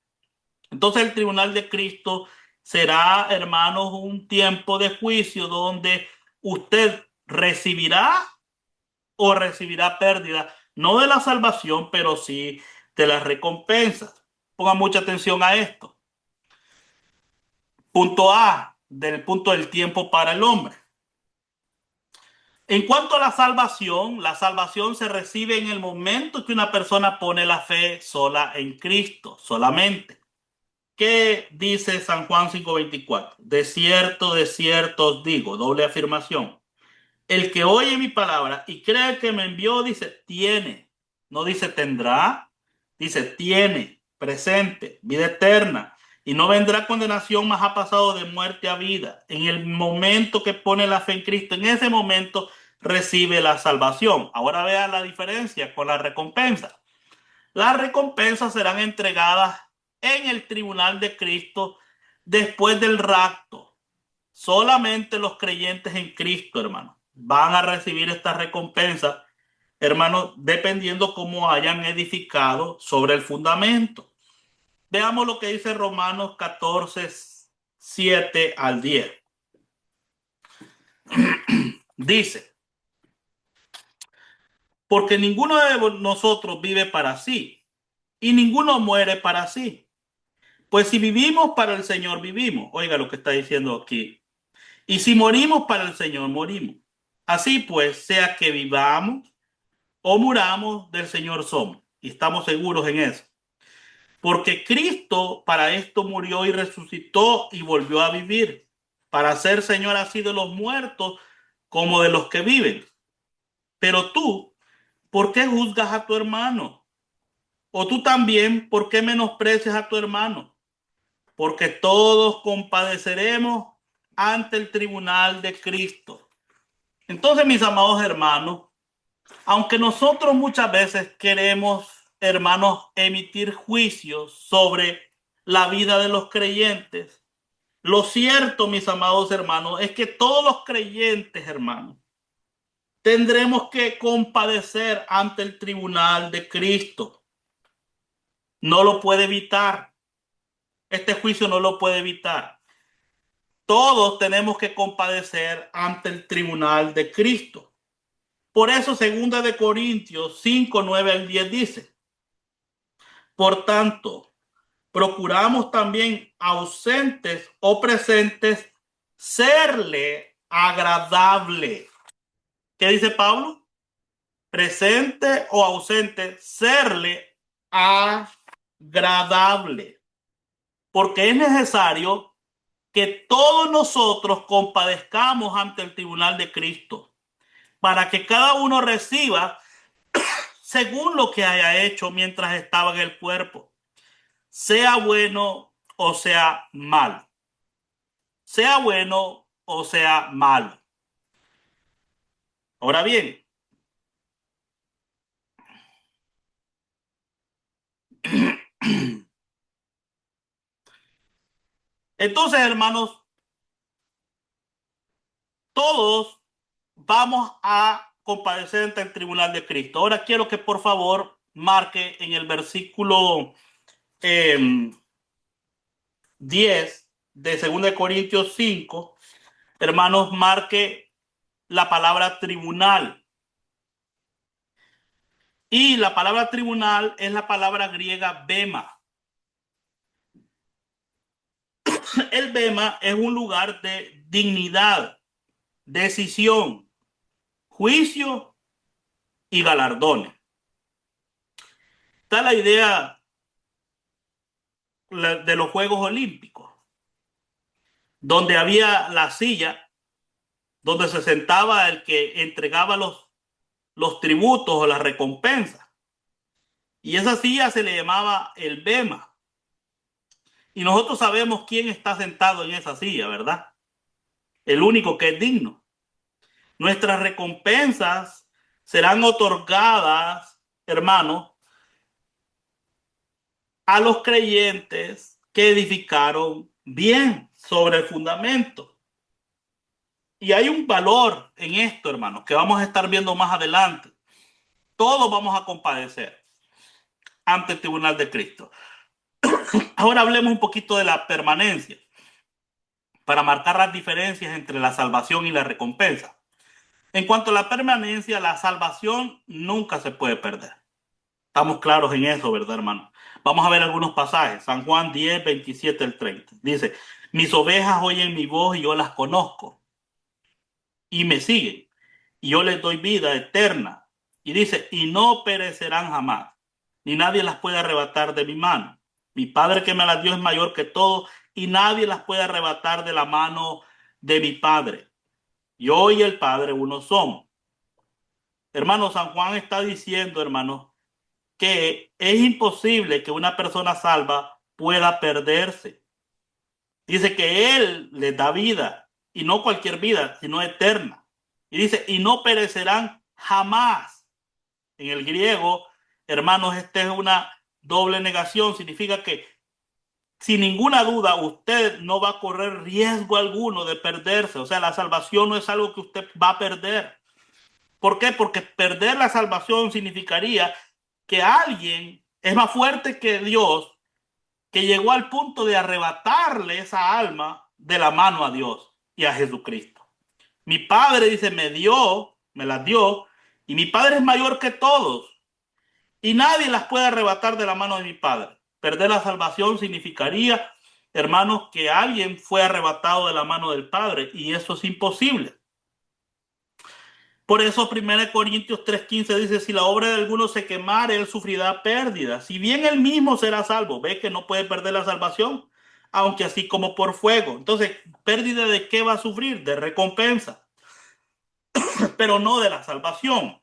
Entonces el tribunal de Cristo será, hermanos, un tiempo de juicio donde usted recibirá o recibirá pérdida, no de la salvación, pero sí de las recompensas. Ponga mucha atención a esto. Punto A, del punto del tiempo para el hombre. En cuanto a la salvación se recibe en el momento que una persona pone la fe sola en Cristo, solamente. ¿Qué dice San Juan 5:24? De cierto os digo, doble afirmación. El que oye mi palabra y cree que me envió, dice, tiene. No dice tendrá, dice tiene, presente, vida eterna. Y no vendrá condenación, más ha pasado de muerte a vida. En el momento que pone la fe en Cristo, en ese momento recibe la salvación. Ahora vean la diferencia con la recompensa. Las recompensas serán entregadas en el tribunal de Cristo después del rapto. Solamente los creyentes en Cristo, hermano, van a recibir estas recompensas, hermano, dependiendo cómo hayan edificado sobre el fundamento. Veamos lo que dice Romanos 14, 7 al 10. Dice, porque ninguno de nosotros vive para sí y ninguno muere para sí. Pues si vivimos para el Señor, vivimos. Oiga lo que está diciendo aquí. Y si morimos para el Señor, morimos. Así pues, sea que vivamos o muramos, del Señor somos. Y estamos seguros en eso. Porque Cristo para esto murió y resucitó y volvió a vivir. Para ser Señor así de los muertos como de los que viven. Pero tú, ¿por qué juzgas a tu hermano? O tú también, ¿por qué menosprecias a tu hermano? Porque todos compadeceremos ante el tribunal de Cristo. Entonces, mis amados hermanos, aunque nosotros muchas veces queremos, hermanos, emitir juicios sobre la vida de los creyentes, lo cierto, mis amados hermanos, es que todos los creyentes, hermanos, tendremos que compadecer ante el tribunal de Cristo. No lo puede evitar. Este juicio no lo puede evitar. Todos tenemos que compadecer ante el tribunal de Cristo. Por eso, segunda de Corintios 5, 9 al 10 dice, por tanto, procuramos también ausentes o presentes serle agradable. ¿Qué dice Pablo? Presente o ausente, serle agradable. Porque es necesario que todos nosotros compadezcamos ante el tribunal de Cristo, para que cada uno reciba según lo que haya hecho mientras estaba en el cuerpo, sea bueno o sea malo, sea bueno o sea malo. Ahora bien, entonces, hermanos, todos vamos a comparecer ante el tribunal de Cristo. Ahora quiero que por favor marque en el versículo eh, 10 de 2 Corintios 5, hermanos, marque la palabra tribunal. Y la palabra tribunal es la palabra griega bema. El bema es un lugar de dignidad, decisión, juicio y galardones. Está la idea de los Juegos Olímpicos, donde había la silla, donde se sentaba el que entregaba los tributos o las recompensas. Y esa silla se le llamaba el bema. Y nosotros sabemos quién está sentado en esa silla, ¿verdad? El único que es digno. Nuestras recompensas serán otorgadas, hermanos, a los creyentes que edificaron bien sobre el fundamento. Y hay un valor en esto, hermanos, que vamos a estar viendo más adelante. Todos vamos a compadecer ante el tribunal de Cristo. Ahora hablemos un poquito de la permanencia, para marcar las diferencias entre la salvación y la recompensa. En cuanto a la permanencia, la salvación nunca se puede perder. Estamos claros en eso, ¿verdad, hermano? Vamos a ver algunos pasajes. San Juan 10, 27 al 30. Dice, mis ovejas oyen mi voz y yo las conozco y me siguen. Y yo les doy vida eterna. Y dice, y no perecerán jamás, ni nadie las puede arrebatar de mi mano. Mi Padre que me las dio es mayor que todo, y nadie las puede arrebatar de la mano de mi Padre. Yo y el Padre uno somos. Hermano, San Juan está diciendo, hermano, que es imposible que una persona salva pueda perderse. Dice que Él les da vida, y no cualquier vida, sino eterna. Y dice, y no perecerán jamás. En el griego, hermanos, esta es una doble negación. Significa que sin ninguna duda usted no va a correr riesgo alguno de perderse. O sea, la salvación no es algo que usted va a perder. ¿Por qué? Porque perder la salvación significaría que alguien es más fuerte que Dios, que llegó al punto de arrebatarle esa alma de la mano a Dios y a Jesucristo. Mi Padre dice, me las dio, y mi Padre es mayor que todos, y nadie las puede arrebatar de la mano de mi Padre. Perder la salvación significaría, hermanos, que alguien fue arrebatado de la mano del Padre, y eso es imposible. Por eso 1 Corintios 3:15 dice, si la obra de alguno se quemare, él sufrirá pérdida. Si bien él mismo será salvo, ve que no puede perder la salvación, aunque así como por fuego. Entonces, ¿pérdida de qué va a sufrir? De recompensa, pero no de la salvación.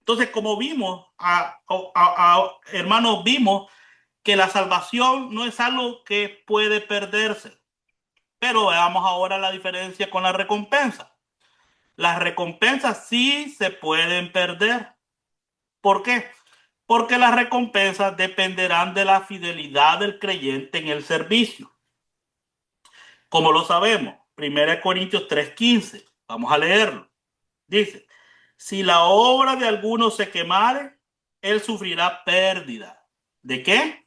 Entonces, como vimos, hermanos, vimos que la salvación no es algo que puede perderse. Pero veamos ahora la diferencia con la recompensa. Las recompensas sí se pueden perder. ¿Por qué? Porque las recompensas dependerán de la fidelidad del creyente en el servicio. Como lo sabemos, 1 Corintios 3:15, vamos a leerlo. Dice, si la obra de alguno se quemare, él sufrirá pérdida. ¿De qué?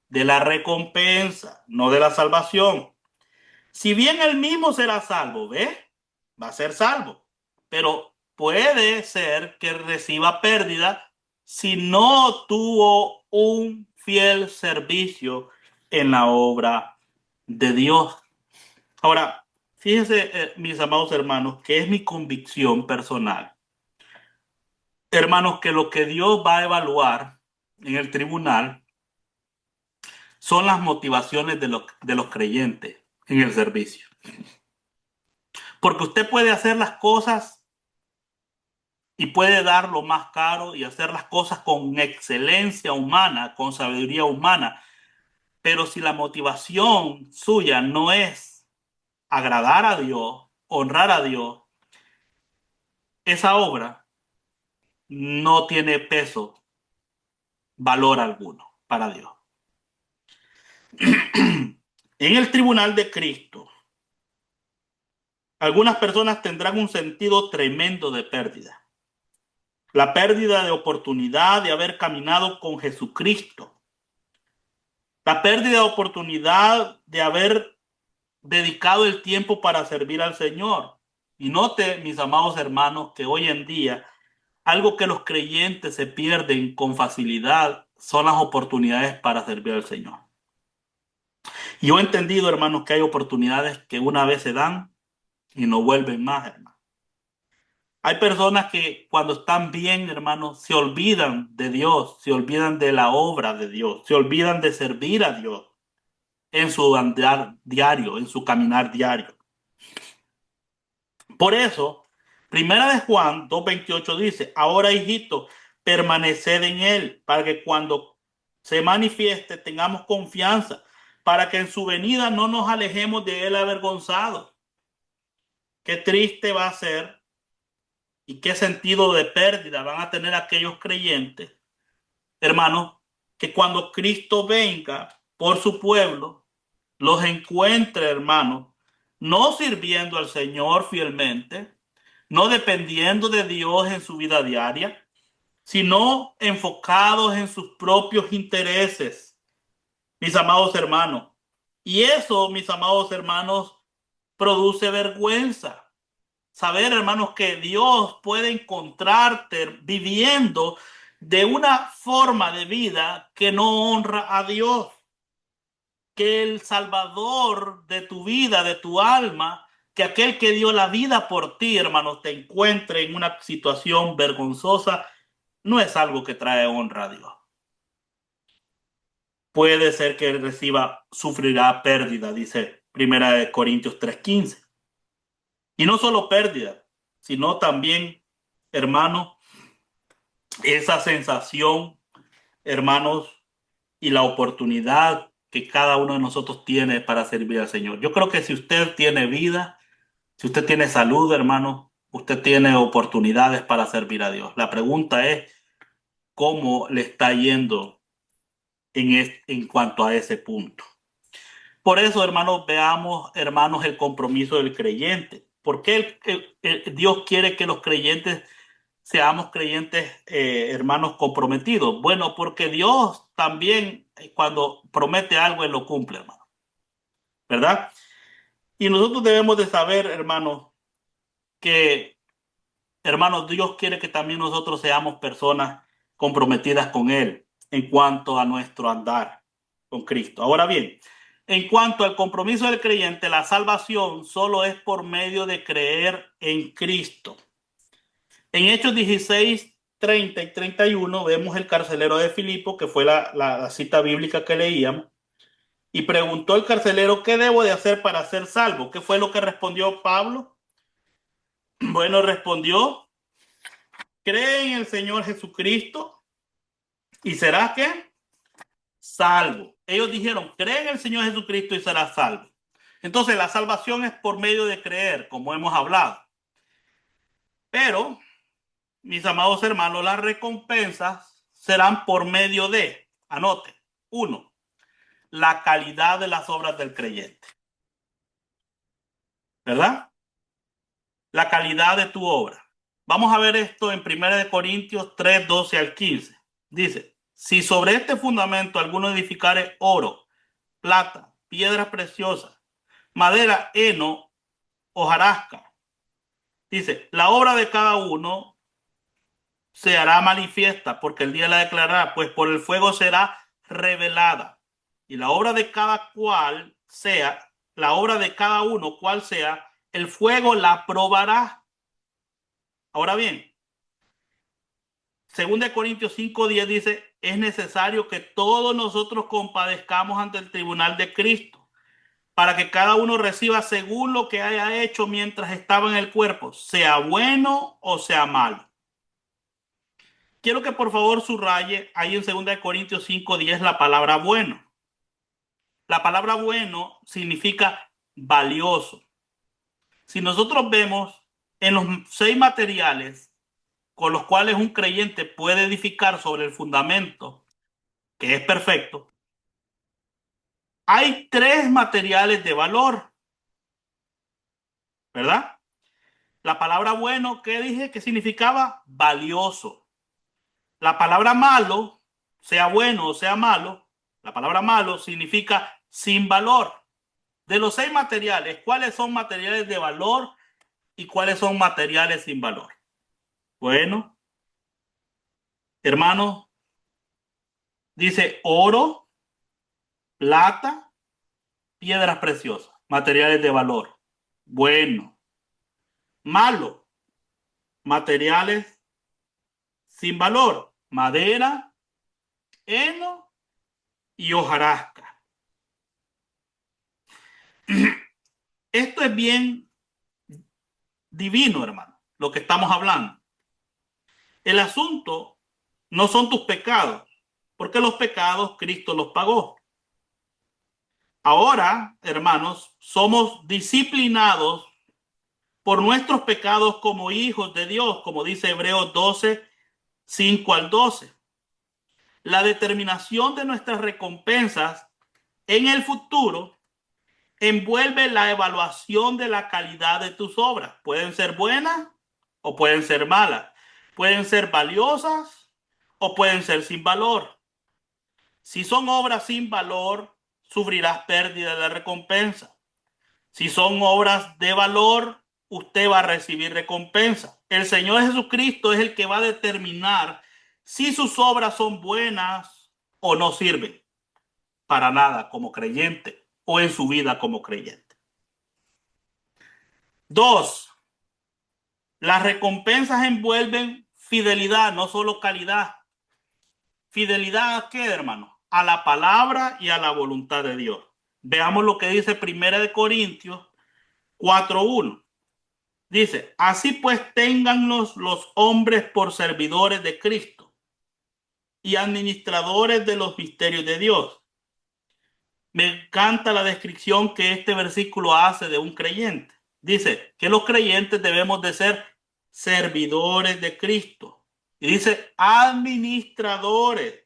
De la recompensa, no de la salvación. Si bien él mismo será salvo, ¿ve? Va a ser salvo. Pero puede ser que reciba pérdida si no tuvo un fiel servicio en la obra de Dios. Ahora, fíjense, mis amados hermanos, que es mi convicción personal. Hermanos, que lo que Dios va a evaluar en el tribunal son las motivaciones de los creyentes en el servicio. Porque usted puede hacer las cosas y puede dar lo más caro y hacer las cosas con excelencia humana, con sabiduría humana. Pero si la motivación suya no es agradar a Dios, honrar a Dios, esa obra no tiene peso, valor alguno para Dios. En el tribunal de Cristo, algunas personas tendrán un sentido tremendo de pérdida. La pérdida de oportunidad de haber caminado con Jesucristo. La pérdida de oportunidad de haber dedicado el tiempo para servir al Señor. Y note, mis amados hermanos, que hoy en día algo que los creyentes se pierden con facilidad son las oportunidades para servir al Señor. Y yo he entendido, hermanos, que hay oportunidades que una vez se dan y no vuelven más, hermanos. Hay personas que cuando están bien, hermanos, se olvidan de Dios, se olvidan de la obra de Dios, se olvidan de servir a Dios en su andar diario, en su caminar diario. Por eso, Primera de Juan 2:28 dice, ahora hijitos, permaneced en él, para que cuando se manifieste tengamos confianza, para que en su venida no nos alejemos de él avergonzados. Qué triste va a ser y qué sentido de pérdida van a tener aquellos creyentes, hermanos, que cuando Cristo venga por su pueblo, los encuentre, hermano, no sirviendo al Señor fielmente, no dependiendo de Dios en su vida diaria, sino enfocados en sus propios intereses, mis amados hermanos. Y eso, mis amados hermanos, produce vergüenza. Saber, hermanos, que Dios puede encontrarte viviendo de una forma de vida que no honra a Dios, que el Salvador de tu vida, de tu alma, que aquel que dio la vida por ti, hermanos, te encuentre en una situación vergonzosa, no es algo que trae honra a Dios. Puede ser que él reciba, sufrirá pérdida, dice Primera de Corintios 3:15. Y no solo pérdida, sino también, hermanos, esa sensación, hermanos, y la oportunidad que cada uno de nosotros tiene para servir al Señor. Yo creo que si usted tiene vida, si usted tiene salud, hermano, usted tiene oportunidades para servir a Dios. La pregunta es cómo le está yendo en cuanto a ese punto. Por eso, hermanos, veamos, hermanos, el compromiso del creyente. ¿Por qué Dios quiere que los creyentes seamos creyentes, hermanos, comprometidos? Bueno, porque Dios también, cuando promete algo, Él lo cumple, hermano, ¿verdad? Y nosotros debemos de saber, hermanos, que, hermanos, Dios quiere que también nosotros seamos personas comprometidas con Él en cuanto a nuestro andar con Cristo. Ahora bien, en cuanto al compromiso del creyente, la salvación solo es por medio de creer en Cristo. En Hechos 16, 30 y 31 vemos el carcelero de Filipo, que fue la cita bíblica que leíamos, y preguntó el carcelero, ¿qué debo de hacer para ser salvo? ¿Qué fue lo que respondió Pablo? Bueno, respondió, cree en el Señor Jesucristo y serás ¿qué? Salvo. Ellos dijeron, cree en el Señor Jesucristo y serás salvo. Entonces la salvación es por medio de creer, como hemos hablado. Pero, mis amados hermanos, las recompensas serán por medio de, anote, uno, la calidad de las obras del creyente, ¿verdad? La calidad de tu obra. Vamos a ver esto en 1 Corintios 3, 12 al 15. Dice, si sobre este fundamento alguno edificare oro, plata, piedras preciosas, madera, heno, hojarasca, dice, la obra de cada uno se hará manifiesta porque el día la declarará, pues por el fuego será revelada. Y la obra de cada cual sea, la obra de cada uno, cual sea, el fuego la probará. Ahora bien, 2 Corintios 5:10 dice, es necesario que todos nosotros compadezcamos ante el tribunal de Cristo, para que cada uno reciba según lo que haya hecho mientras estaba en el cuerpo, sea bueno o sea malo. Quiero que por favor subraye ahí en 2 Corintios 5:10 la palabra bueno. La palabra bueno significa valioso. Si nosotros vemos en los 6 materiales con los cuales un creyente puede edificar sobre el fundamento, que es perfecto, hay 3 materiales de valor, ¿verdad? La palabra bueno, ¿qué dije? ¿Qué significaba? Valioso. La palabra malo, sea bueno o sea malo, la palabra malo significa sin valor. De los 6 materiales, ¿cuáles son materiales de valor y cuáles son materiales sin valor? Bueno, hermanos, dice oro, plata, piedras preciosas, materiales de valor. Bueno, malo, materiales sin valor, madera, heno y hojarasca. Esto es bien divino, hermano, lo que estamos hablando. El asunto no son tus pecados, porque los pecados Cristo los pagó. Ahora, hermanos, somos disciplinados por nuestros pecados como hijos de Dios, como dice Hebreos 12, 5 al 12. La determinación de nuestras recompensas en el futuro envuelve la evaluación de la calidad de tus obras. Pueden ser buenas o pueden ser malas. Pueden ser valiosas o pueden ser sin valor. Si son obras sin valor, sufrirás pérdida de recompensa. Si son obras de valor, usted va a recibir recompensa. El Señor Jesucristo es el que va a determinar si sus obras son buenas o no sirven para nada como creyente o en su vida como creyente. Dos, las recompensas envuelven fidelidad, no solo calidad. ¿Fidelidad a qué, hermano? A la palabra y a la voluntad de Dios. Veamos lo que dice 1 Corintios 4:1. Dice, así pues téngannos los hombres por servidores de Cristo y administradores de los misterios de Dios. Me encanta la descripción que este versículo hace de un creyente. Dice que los creyentes debemos de ser servidores de Cristo. Y dice administradores.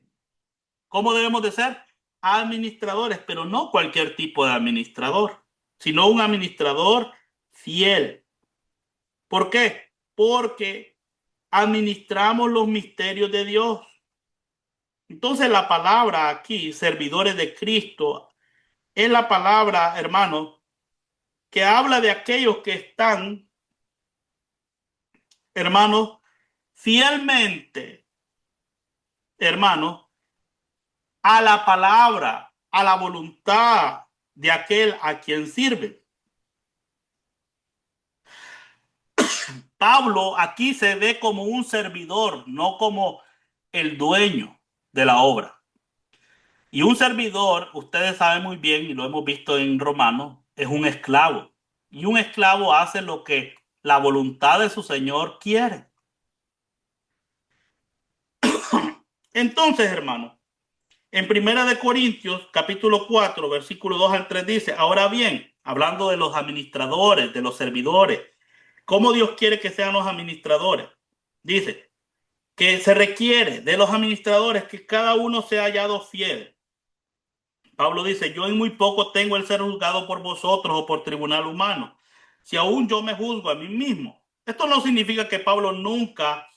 ¿Cómo debemos de ser? Administradores, pero no cualquier tipo de administrador, sino un administrador fiel. ¿Por qué? Porque administramos los misterios de Dios. Entonces la palabra aquí, servidores de Cristo, es la palabra, hermano, que habla de aquellos que están, hermanos, fielmente, hermanos, a la palabra, a la voluntad de aquel a quien sirve. Pablo aquí se ve como un servidor, no como el dueño de la obra. Y un servidor, ustedes saben muy bien, y lo hemos visto en Romanos, es un esclavo. Y un esclavo hace lo que la voluntad de su señor quiere. Entonces, hermano, en 1 Corintios, capítulo 4, versículo 2 al 3 dice, ahora bien, hablando de los administradores, de los servidores, ¿cómo Dios quiere que sean los administradores? Dice que se requiere de los administradores que cada uno sea hallado fiel. Pablo dice, yo en muy poco tengo el ser juzgado por vosotros o por tribunal humano, si aún yo me juzgo a mí mismo. Esto no significa que Pablo nunca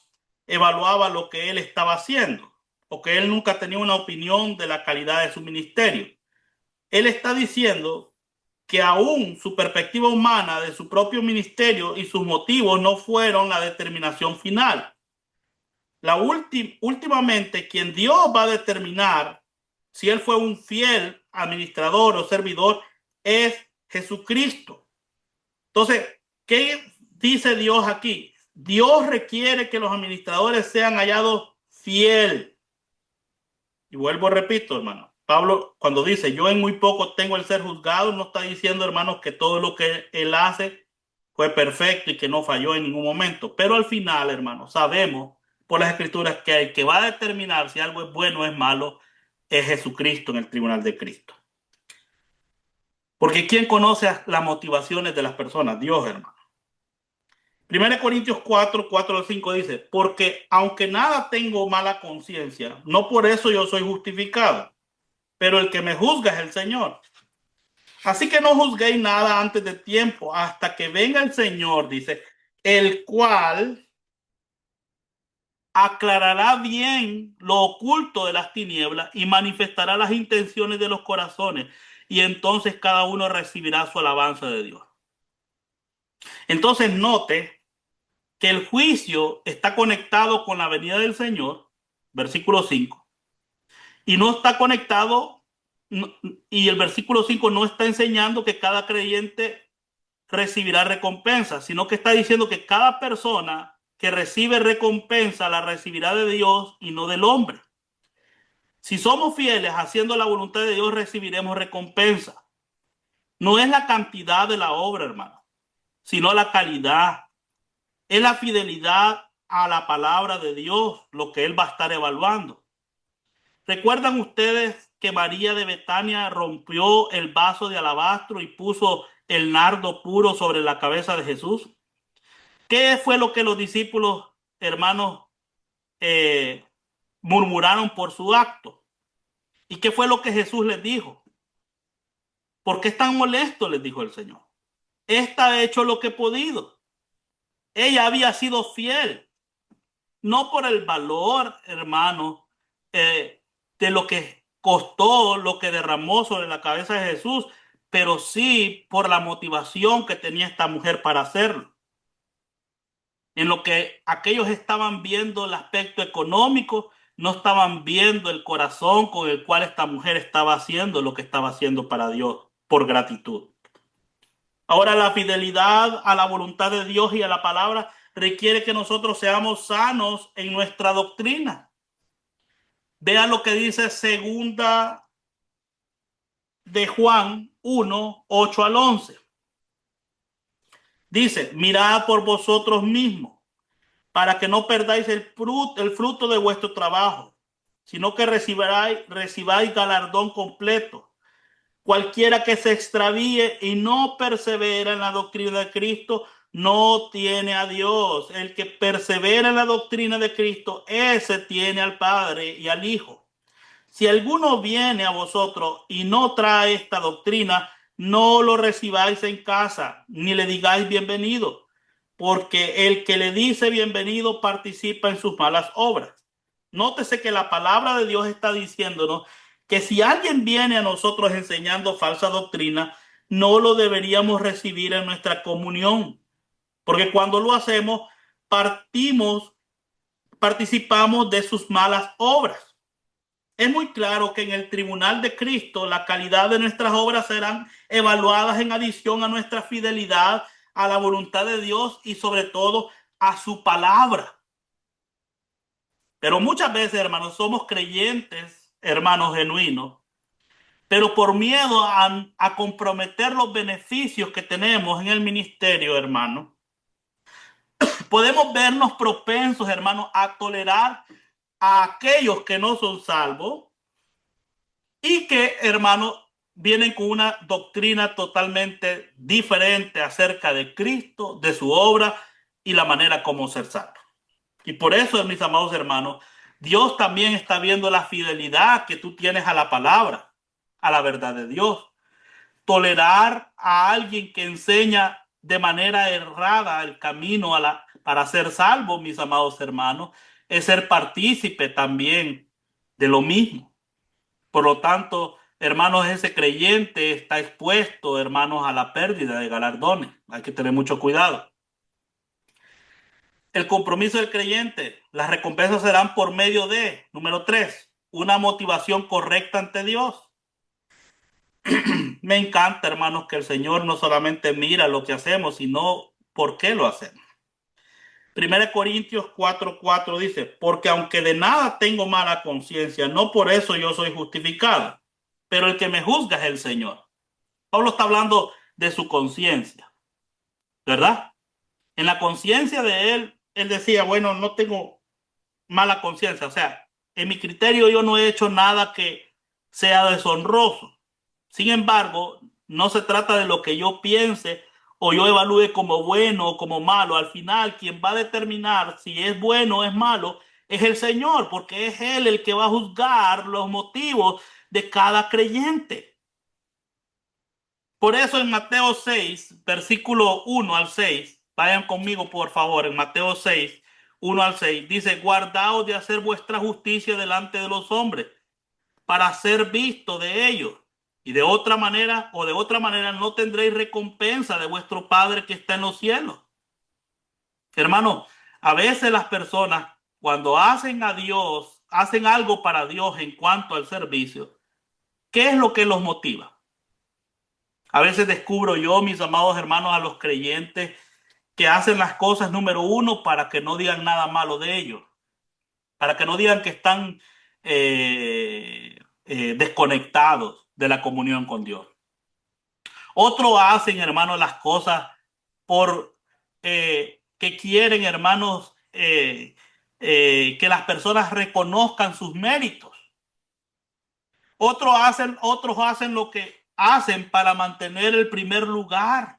evaluaba lo que él estaba haciendo o que él nunca tenía una opinión de la calidad de su ministerio. Él está diciendo que aún su perspectiva humana de su propio ministerio y sus motivos no fueron la determinación final. Últimamente, quien Dios va a determinar si él fue un fiel administrador o servidor es Jesucristo. Entonces, ¿qué dice Dios aquí? Dios requiere que los administradores sean hallados fiel. Y vuelvo, repito, hermano. Pablo, cuando dice yo en muy poco tengo el ser juzgado, no está diciendo, hermanos, que todo lo que él hace fue perfecto y que no falló en ningún momento. Pero al final, hermanos, sabemos por las escrituras que el que va a determinar si algo es bueno o es malo es Jesucristo en el tribunal de Cristo. Porque ¿quién conoce las motivaciones de las personas? Dios, hermano. 1 Corintios 4, 4 al 5 dice, porque aunque nada tengo mala conciencia, no por eso yo soy justificado, pero el que me juzga es el Señor. Así que no juzguéis nada antes de tiempo, hasta que venga el Señor, dice, el cual aclarará bien lo oculto de las tinieblas y manifestará las intenciones de los corazones, y entonces cada uno recibirá su alabanza de Dios. Entonces note que el juicio está conectado con la venida del Señor, versículo 5, y no está conectado, y el versículo 5 no está enseñando que cada creyente recibirá recompensa, sino que está diciendo que cada persona que recibe recompensa la recibirá de Dios y no del hombre. Si somos fieles haciendo la voluntad de Dios, recibiremos recompensa. No es la cantidad de la obra, hermano, sino la calidad. Es la fidelidad a la palabra de Dios lo que Él va a estar evaluando. ¿Recuerdan ustedes que María de Betania rompió el vaso de alabastro y puso el nardo puro sobre la cabeza de Jesús? ¿Qué fue lo que los discípulos, hermanos, eh, murmuraron por su acto? ¿Y qué fue lo que Jesús les dijo? ¿Por qué están molestos?, les dijo el Señor. Esta ha hecho lo que ha podido. Ella había sido fiel, no por el valor, hermano, de lo que costó, lo que derramó sobre la cabeza de Jesús, pero sí por la motivación que tenía esta mujer para hacerlo. En lo que aquellos estaban viendo el aspecto económico, no estaban viendo el corazón con el cual esta mujer estaba haciendo lo que estaba haciendo para Dios, por gratitud. Ahora, la fidelidad a la voluntad de Dios y a la palabra requiere que nosotros seamos sanos en nuestra doctrina. Vean lo que dice segunda de Juan 1, 8 al 11. Dice: mirad por vosotros mismos, para que no perdáis el fruto de vuestro trabajo, sino que recibáis galardón completo. Cualquiera que se extravíe y no persevera en la doctrina de Cristo no tiene a Dios. El que persevera en la doctrina de Cristo, ese tiene al Padre y al Hijo. Si alguno viene a vosotros y no trae esta doctrina, no lo recibáis en casa, ni le digáis bienvenido, porque el que le dice bienvenido participa en sus malas obras. Nótese que la palabra de Dios está diciéndonos que si alguien viene a nosotros enseñando falsa doctrina, no lo deberíamos recibir en nuestra comunión, porque cuando lo hacemos, participamos de sus malas obras. Es muy claro que en el tribunal de Cristo la calidad de nuestras obras serán evaluadas en adición a nuestra fidelidad a la voluntad de Dios y sobre todo a su palabra. Pero muchas veces, hermanos, somos creyentes, hermanos genuinos, pero por miedo a comprometer los beneficios que tenemos en el ministerio, hermano, podemos vernos propensos, hermanos, a tolerar a aquellos que no son salvos y que, hermanos, vienen con una doctrina totalmente diferente acerca de Cristo, de su obra y la manera como ser salvo. Y por eso, mis amados hermanos, Dios también está viendo la fidelidad que tú tienes a la palabra, a la verdad de Dios. Tolerar a alguien que enseña de manera errada el camino para ser salvo, mis amados hermanos, es ser partícipe también de lo mismo. Por lo tanto, hermanos, ese creyente está expuesto, hermanos, a la pérdida de galardones. Hay que tener mucho cuidado. El compromiso del creyente, las recompensas serán por medio de, número 3, una motivación correcta ante Dios. Me encanta, hermanos, que el Señor no solamente mira lo que hacemos, sino por qué lo hacemos. 1 Corintios 4:4 dice: porque aunque de nada tengo mala conciencia, no por eso yo soy justificado, pero el que me juzga es el Señor. Pablo está hablando de su conciencia, ¿verdad? En la conciencia de él decía: bueno, no tengo mala conciencia, o sea, en mi criterio yo no he hecho nada que sea deshonroso. Sin embargo, no se trata de lo que yo piense o yo evalúe como bueno o como malo. Al final, quien va a determinar si es bueno o es malo es el Señor, porque es Él el que va a juzgar los motivos de cada creyente. Por eso en Mateo 6, versículo 1 al 6, vayan conmigo por favor, en Mateo 6, 1 al 6, dice: guardaos de hacer vuestra justicia delante de los hombres, para ser visto de ellos. Y de otra manera no tendréis recompensa de vuestro Padre que está en los cielos. Hermano, a veces las personas cuando hacen a Dios, hacen algo para Dios en cuanto al servicio, ¿qué es lo que los motiva? A veces descubro yo, mis amados hermanos, a los creyentes que hacen las cosas, número uno, para que no digan nada malo de ellos, para que no digan que están desconectados de la comunión con Dios. Otros hacen, hermanos, las cosas por que quieren, hermanos, que las personas reconozcan sus méritos. Otros hacen lo que hacen para mantener el primer lugar.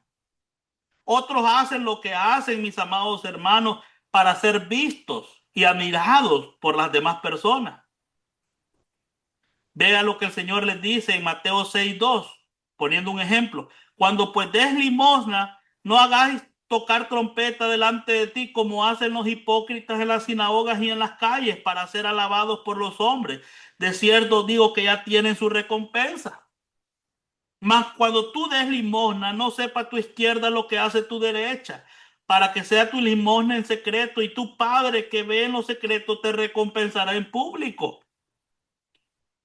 Otros hacen lo que hacen, mis amados hermanos, para ser vistos y admirados por las demás personas. Vea lo que el Señor les dice en Mateo 6:2. poniendo un ejemplo, cuando pues des limosna, no hagáis tocar trompeta delante de ti como hacen los hipócritas en las sinagogas y en las calles para ser alabados por los hombres. De cierto digo que ya tienen su recompensa. Mas cuando tú des limosna, no sepa tu izquierda lo que hace tu derecha, para que sea tu limosna en secreto, y tu Padre que ve en lo secreto te recompensará en público.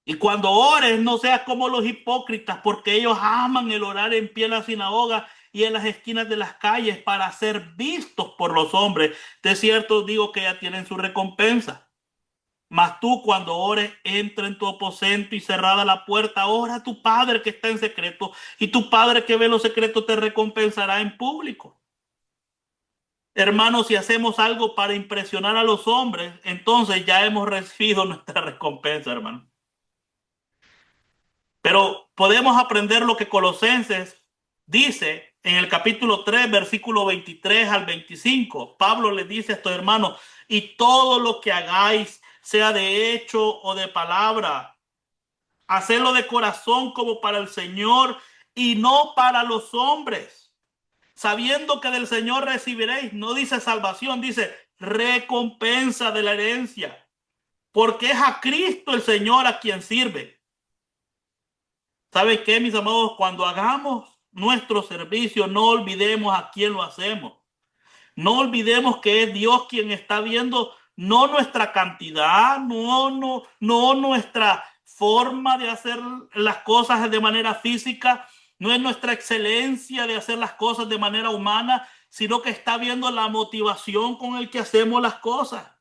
Y cuando ores, no seas como los hipócritas, porque ellos aman el orar en pie en la sinagoga y en las esquinas de las calles para ser vistos por los hombres. De cierto digo que ya tienen su recompensa. Mas tú cuando ores, entra en tu aposento y cerrada la puerta, ora a tu Padre que está en secreto, y tu Padre que ve lo secreto te recompensará en público. Hermanos, si hacemos algo para impresionar a los hombres, entonces ya hemos recibido nuestra recompensa, hermano. Pero podemos aprender lo que Colosenses dice en el capítulo 3, versículo 23 al 25. Pablo le dice a estos hermanos, y todo lo que hagáis, sea de hecho o de palabra, hacedlo de corazón como para el Señor y no para los hombres, sabiendo que del Señor recibiréis, no dice salvación, dice recompensa de la herencia, porque es a Cristo el Señor a quien sirve. ¿Sabe qué, mis amados? Cuando hagamos nuestro servicio, no olvidemos a quién lo hacemos. No olvidemos que es Dios quien está viendo no nuestra cantidad, no nuestra forma de hacer las cosas de manera física, no es nuestra excelencia de hacer las cosas de manera humana, sino que está viendo la motivación con el que hacemos las cosas.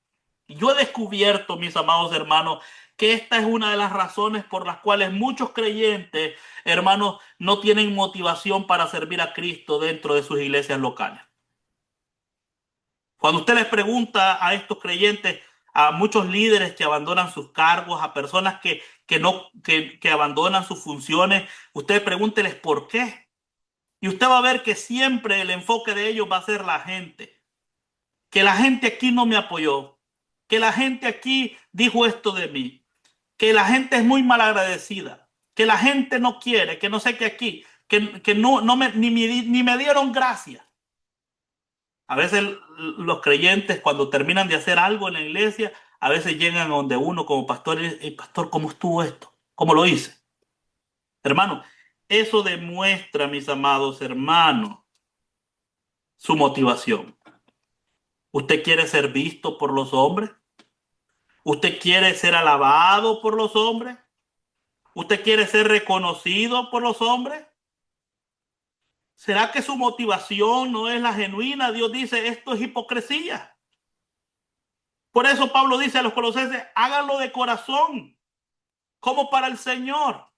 Y yo he descubierto, mis amados hermanos, que esta es una de las razones por las cuales muchos creyentes, hermanos, no tienen motivación para servir a Cristo dentro de sus iglesias locales. Cuando usted les pregunta a estos creyentes, a muchos líderes que abandonan sus cargos, a personas que abandonan sus funciones, usted pregúnteles por qué. Y usted va a ver que siempre el enfoque de ellos va a ser la gente. Que la gente aquí no me apoyó. Que la gente aquí dijo esto de mí. Que la gente es muy malagradecida. Que la gente no quiere, que no sé qué aquí. Que ni me dieron gracias. A veces los creyentes cuando terminan de hacer algo en la iglesia, a veces llegan a donde uno como pastor y pastor, ¿cómo estuvo esto? ¿Cómo lo hice? Hermano, eso demuestra, mis amados hermanos, su motivación. ¿Usted quiere ser visto por los hombres? ¿Usted quiere ser alabado por los hombres? ¿Usted quiere ser reconocido por los hombres? ¿Será que su motivación no es la genuina? Dios dice, esto es hipocresía. Por eso Pablo dice a los colosenses, háganlo de corazón, como para el Señor.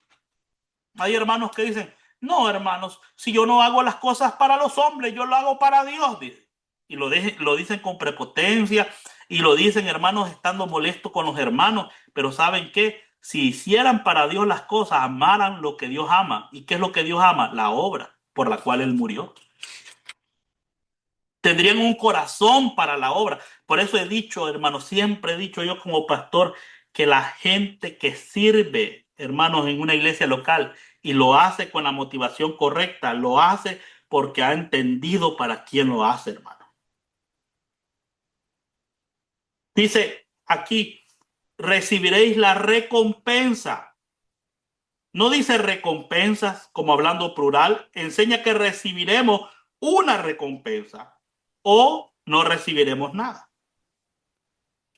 Hay hermanos que dicen, no, hermanos, si yo no hago las cosas para los hombres, yo lo hago para Dios, dice. Y lo dicen con prepotencia y lo dicen, hermanos, estando molestos con los hermanos. Pero ¿saben qué? Si hicieran para Dios las cosas, amaran lo que Dios ama. ¿Y qué es lo que Dios ama? La obra por la cual Él murió. Tendrían un corazón para la obra. Por eso he dicho, hermanos, siempre he dicho yo como pastor que la gente que sirve, hermanos, en una iglesia local y lo hace con la motivación correcta, lo hace porque ha entendido para quién lo hace, hermano. Dice aquí, recibiréis la recompensa. No dice recompensas como hablando plural, enseña que recibiremos una recompensa o no recibiremos nada.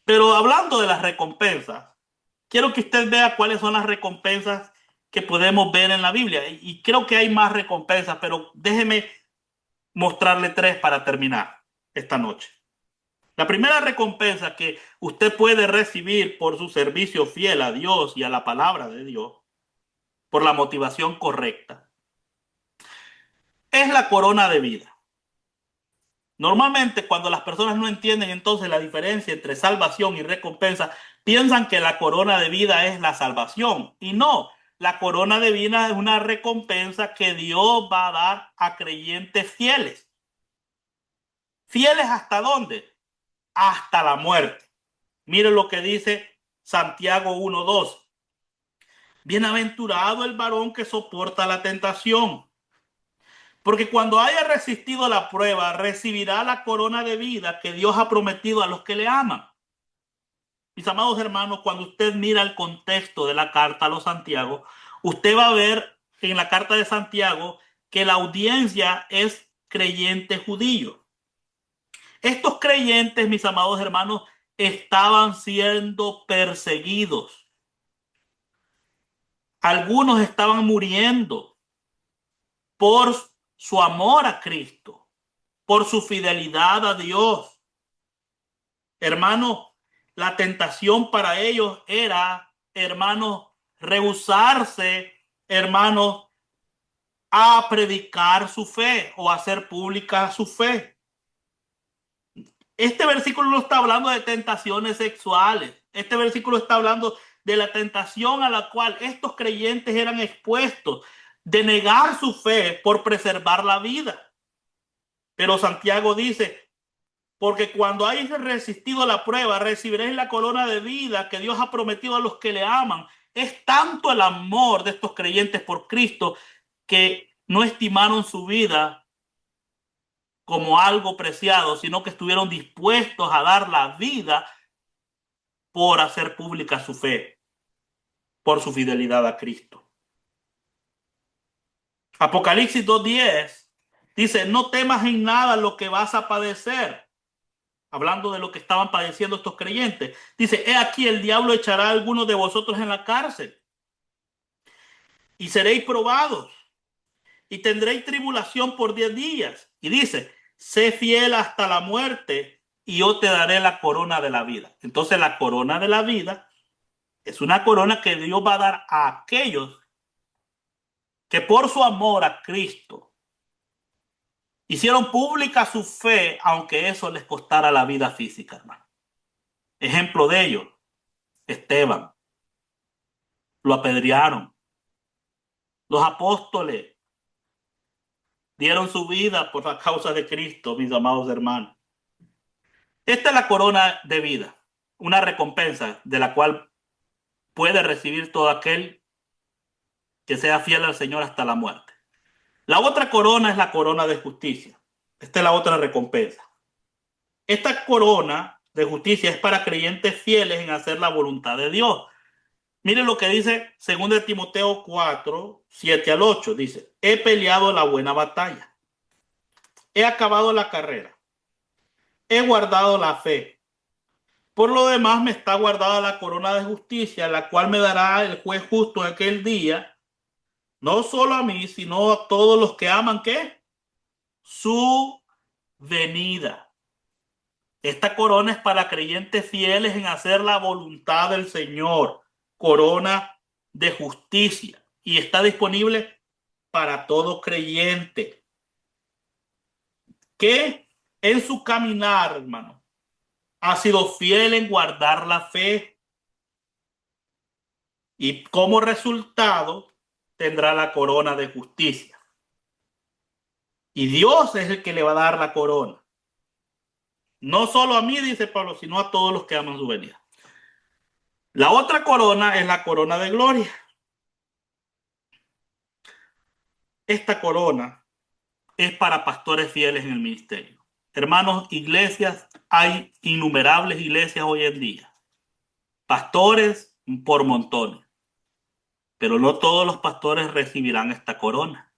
Pero hablando de las recompensas, quiero que usted vea cuáles son las recompensas que podemos ver en la Biblia. Y creo que hay más recompensas, pero déjeme mostrarle tres para terminar esta noche. La primera recompensa que usted puede recibir por su servicio fiel a Dios y a la palabra de Dios, por la motivación correcta, es la corona de vida. Normalmente cuando las personas no entienden entonces la diferencia entre salvación y recompensa, piensan que la corona de vida es la salvación. Y no, la corona de vida es una recompensa que Dios va a dar a creyentes fieles. ¿Fieles hasta dónde? Hasta la muerte. Mire lo que dice Santiago 1:2. Bienaventurado el varón que soporta la tentación, porque cuando haya resistido la prueba, recibirá la corona de vida que Dios ha prometido a los que le aman. Mis amados hermanos, cuando usted mira el contexto de la carta a los Santiago, usted va a ver en la carta de Santiago que la audiencia es creyente judío. Estos creyentes, mis amados hermanos, estaban siendo perseguidos. Algunos estaban muriendo por su amor a Cristo, por su fidelidad a Dios. Hermano, la tentación para ellos era, hermano, rehusarse, hermano, a predicar su fe o a hacer pública su fe. Este versículo no está hablando de tentaciones sexuales. Este versículo está hablando de la tentación a la cual estos creyentes eran expuestos, de negar su fe por preservar la vida. Pero Santiago dice, porque cuando hayáis resistido la prueba, recibiréis la corona de vida que Dios ha prometido a los que le aman. Es tanto el amor de estos creyentes por Cristo que no estimaron su vida como algo preciado, sino que estuvieron dispuestos a dar la vida por hacer pública su fe, por su fidelidad a Cristo. Apocalipsis 2:10 dice, no temas en nada lo que vas a padecer. Hablando de lo que estaban padeciendo estos creyentes. Dice, he aquí el diablo echará a algunos de vosotros en la cárcel y seréis probados y tendréis tribulación por 10 días. Y dice, sé fiel hasta la muerte y yo te daré la corona de la vida. Entonces la corona de la vida es una corona que Dios va a dar a aquellos que por su amor a Cristo hicieron pública su fe, aunque eso les costara la vida física, hermano. Ejemplo de ello, Esteban, lo apedrearon. Los apóstoles dieron su vida por la causa de Cristo, mis amados hermanos. Esta es la corona de vida, una recompensa de la cual puede recibir todo aquel que sea fiel al Señor hasta la muerte. La otra corona es la corona de justicia. Esta es la otra recompensa. Esta corona de justicia es para creyentes fieles en hacer la voluntad de Dios. Miren lo que dice 2 Timoteo 4, 7 al 8. Dice, he peleado la buena batalla. He acabado la carrera. He guardado la fe. Por lo demás me está guardada la corona de justicia, la cual me dará el juez justo en aquel día, no solo a mí, sino a todos los que aman, ¿qué? Su venida. Esta corona es para creyentes fieles en hacer la voluntad del Señor, corona de justicia, y está disponible para todo creyente que en su caminar, hermano, ha sido fiel en guardar la fe y como resultado tendrá la corona de justicia. Y Dios es el que le va a dar la corona. No solo a mí, dice Pablo, sino a todos los que aman su venida. La otra corona es la corona de gloria. Esta corona es para pastores fieles en el ministerio. Hermanos, iglesias, hay innumerables iglesias hoy en día. Pastores por montones. Pero no todos los pastores recibirán esta corona.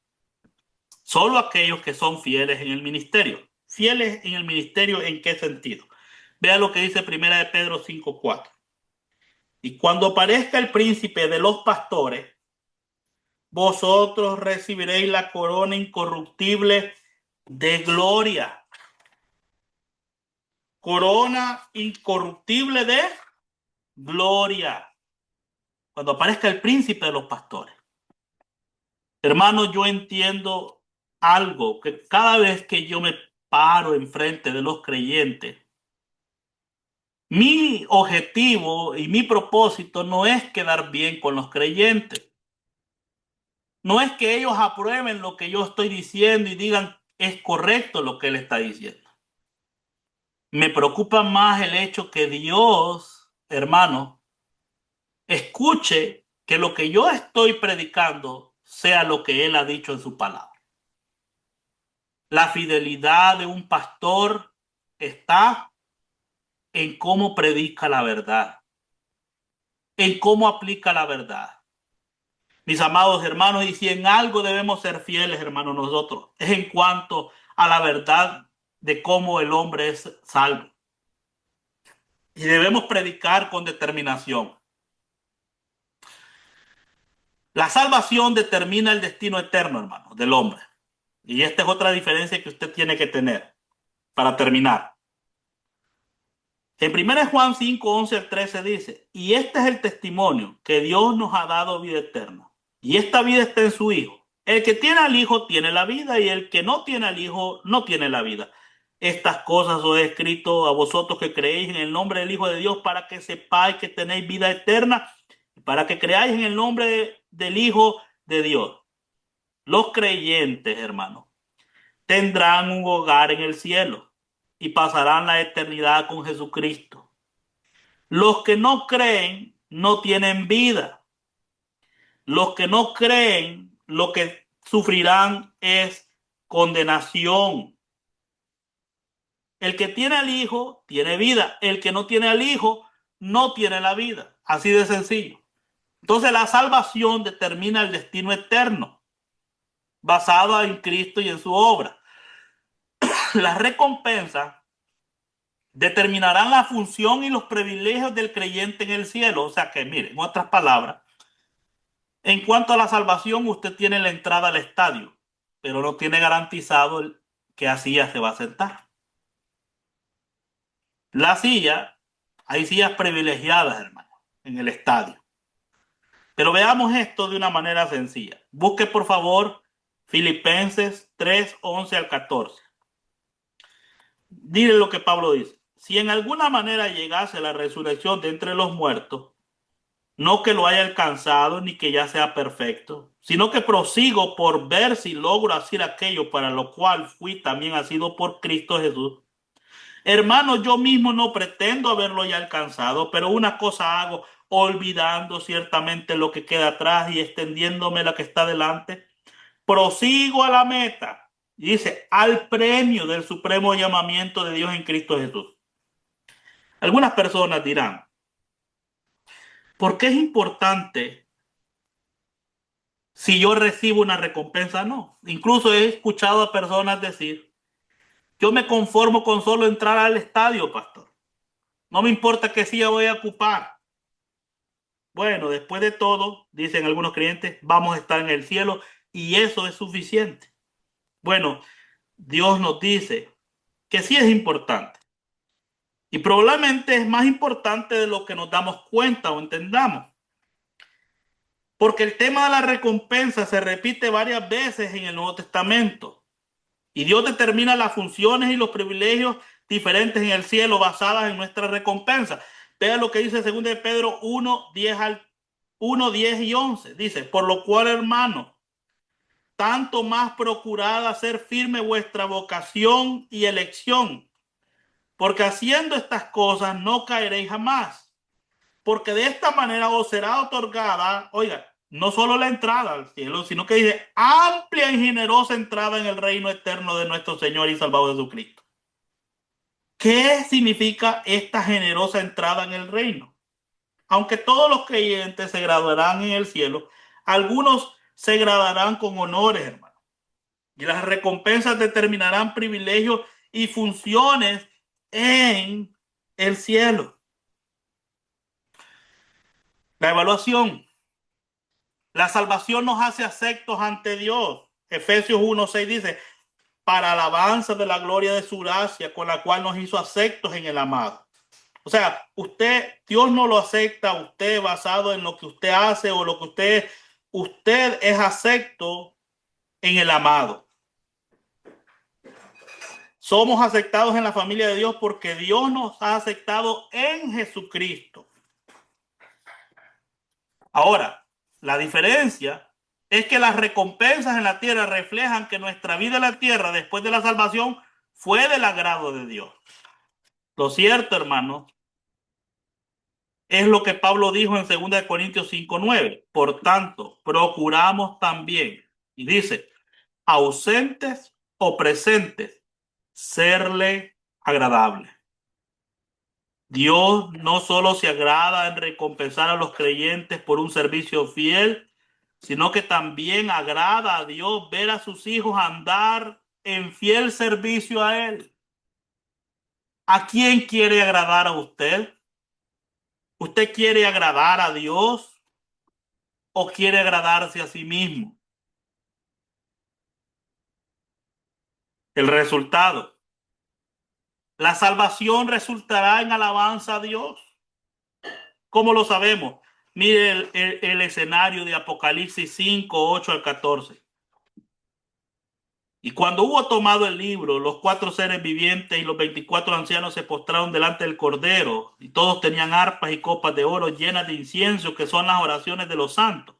Solo aquellos que son fieles en el ministerio. ¿Fieles en el ministerio en qué sentido? Vea lo que dice Primera de Pedro 5:4. Y cuando aparezca el príncipe de los pastores, vosotros recibiréis la corona incorruptible de gloria. Corona incorruptible de gloria. Cuando aparezca el príncipe de los pastores. Hermano, yo entiendo algo, que cada vez que yo me paro enfrente de los creyentes, mi objetivo y mi propósito no es quedar bien con los creyentes. No es que ellos aprueben lo que yo estoy diciendo y digan es correcto lo que él está diciendo. Me preocupa más el hecho que Dios, hermano, escuche que lo que yo estoy predicando sea lo que Él ha dicho en su palabra. La fidelidad de un pastor está en cómo predica la verdad, en cómo aplica la verdad. Mis amados hermanos, y si en algo debemos ser fieles, hermanos, nosotros, es en cuanto a la verdad de cómo el hombre es salvo. Y debemos predicar con determinación. La salvación determina el destino eterno, hermano, del hombre. Y esta es otra diferencia que usted tiene que tener para terminar. En 1 Juan 5, 11 al 13 dice, y este es el testimonio que Dios nos ha dado vida eterna. Y esta vida está en su Hijo. El que tiene al Hijo tiene la vida y el que no tiene al Hijo no tiene la vida. Estas cosas os he escrito a vosotros que creéis en el nombre del Hijo de Dios para que sepáis que tenéis vida eterna y para que creáis en el nombre del Hijo de Dios. Los creyentes, hermanos, tendrán un hogar en el cielo y pasarán la eternidad con Jesucristo. Los que no creen no tienen vida. Los que no creen, lo que sufrirán es condenación. El que tiene al Hijo tiene vida. El que no tiene al Hijo no tiene la vida. Así de sencillo. Entonces la salvación determina el destino eterno, basado en Cristo y en su obra. La recompensa determinarán la función y los privilegios del creyente en el cielo. O sea que, miren, en otras palabras, en cuanto a la salvación, usted tiene la entrada al estadio, pero no tiene garantizado que así ya se va a sentar. La silla, hay sillas privilegiadas, hermano, en el estadio. Pero veamos esto de una manera sencilla. Busque, por favor, Filipenses 3, 11 al 14. Dile lo que Pablo dice. Si en alguna manera llegase la resurrección de entre los muertos, no que lo haya alcanzado ni que ya sea perfecto, sino que prosigo por ver si logro hacer aquello para lo cual fui también asido por Cristo Jesús. Hermano, yo mismo no pretendo haberlo ya alcanzado, pero una cosa hago, olvidando ciertamente lo que queda atrás y extendiéndome la que está delante, prosigo a la meta. Y dice, al premio del supremo llamamiento de Dios en Cristo Jesús. Algunas personas dirán, ¿por qué es importante si yo recibo una recompensa? No. Incluso he escuchado a personas decir, yo me conformo con solo entrar al estadio, pastor. No me importa qué silla voy a ocupar. Bueno, después de todo, dicen algunos creyentes, vamos a estar en el cielo y eso es suficiente. Bueno, Dios nos dice que sí es importante y probablemente es más importante de lo que nos damos cuenta o entendamos. Porque el tema de la recompensa se repite varias veces en el Nuevo Testamento. Y Dios determina las funciones y los privilegios diferentes en el cielo basadas en nuestra recompensa. Vea lo que dice 2 de Pedro 1, 10 al 1, 10 y 11. Dice, por lo cual, hermano, tanto más procurad hacer firme vuestra vocación y elección, porque haciendo estas cosas no caeréis jamás, porque de esta manera os será otorgada, oiga, no solo la entrada al cielo, sino que dice amplia y generosa entrada en el reino eterno de nuestro Señor y Salvador Jesucristo. ¿Qué significa esta generosa entrada en el reino? Aunque todos los creyentes se graduarán en el cielo, algunos se graduarán con honores, hermano. Y las recompensas determinarán privilegios y funciones en el cielo. La evaluación. La salvación nos hace aceptos ante Dios. Efesios 1:6 dice, para alabanza de la gloria de su gracia, con la cual nos hizo aceptos en el amado. O sea, Dios no lo acepta a usted basado en lo que usted hace o lo que usted es acepto en el amado. Somos aceptados en la familia de Dios porque Dios nos ha aceptado en Jesucristo. Ahora, la diferencia es que las recompensas en la tierra reflejan que nuestra vida en la tierra después de la salvación fue del agrado de Dios. Lo cierto, hermano, Es lo que Pablo dijo en 2 Corintios 5:9. Por tanto, procuramos también, y dice, ausentes o presentes, serle agradable. Dios no solo se agrada en recompensar a los creyentes por un servicio fiel, sino que también agrada a Dios ver a sus hijos andar en fiel servicio a Él. ¿A quién quiere agradar a usted? ¿Usted quiere agradar a Dios o quiere agradarse a sí mismo? El resultado, la salvación resultará en alabanza a Dios. ¿Cómo lo sabemos? Mire el escenario de Apocalipsis 5:8 al 14. Y cuando hubo tomado el libro, los cuatro seres vivientes y los 24 ancianos se postraron delante del Cordero, y todos tenían arpas y copas de oro llenas de incienso, que son las oraciones de los santos.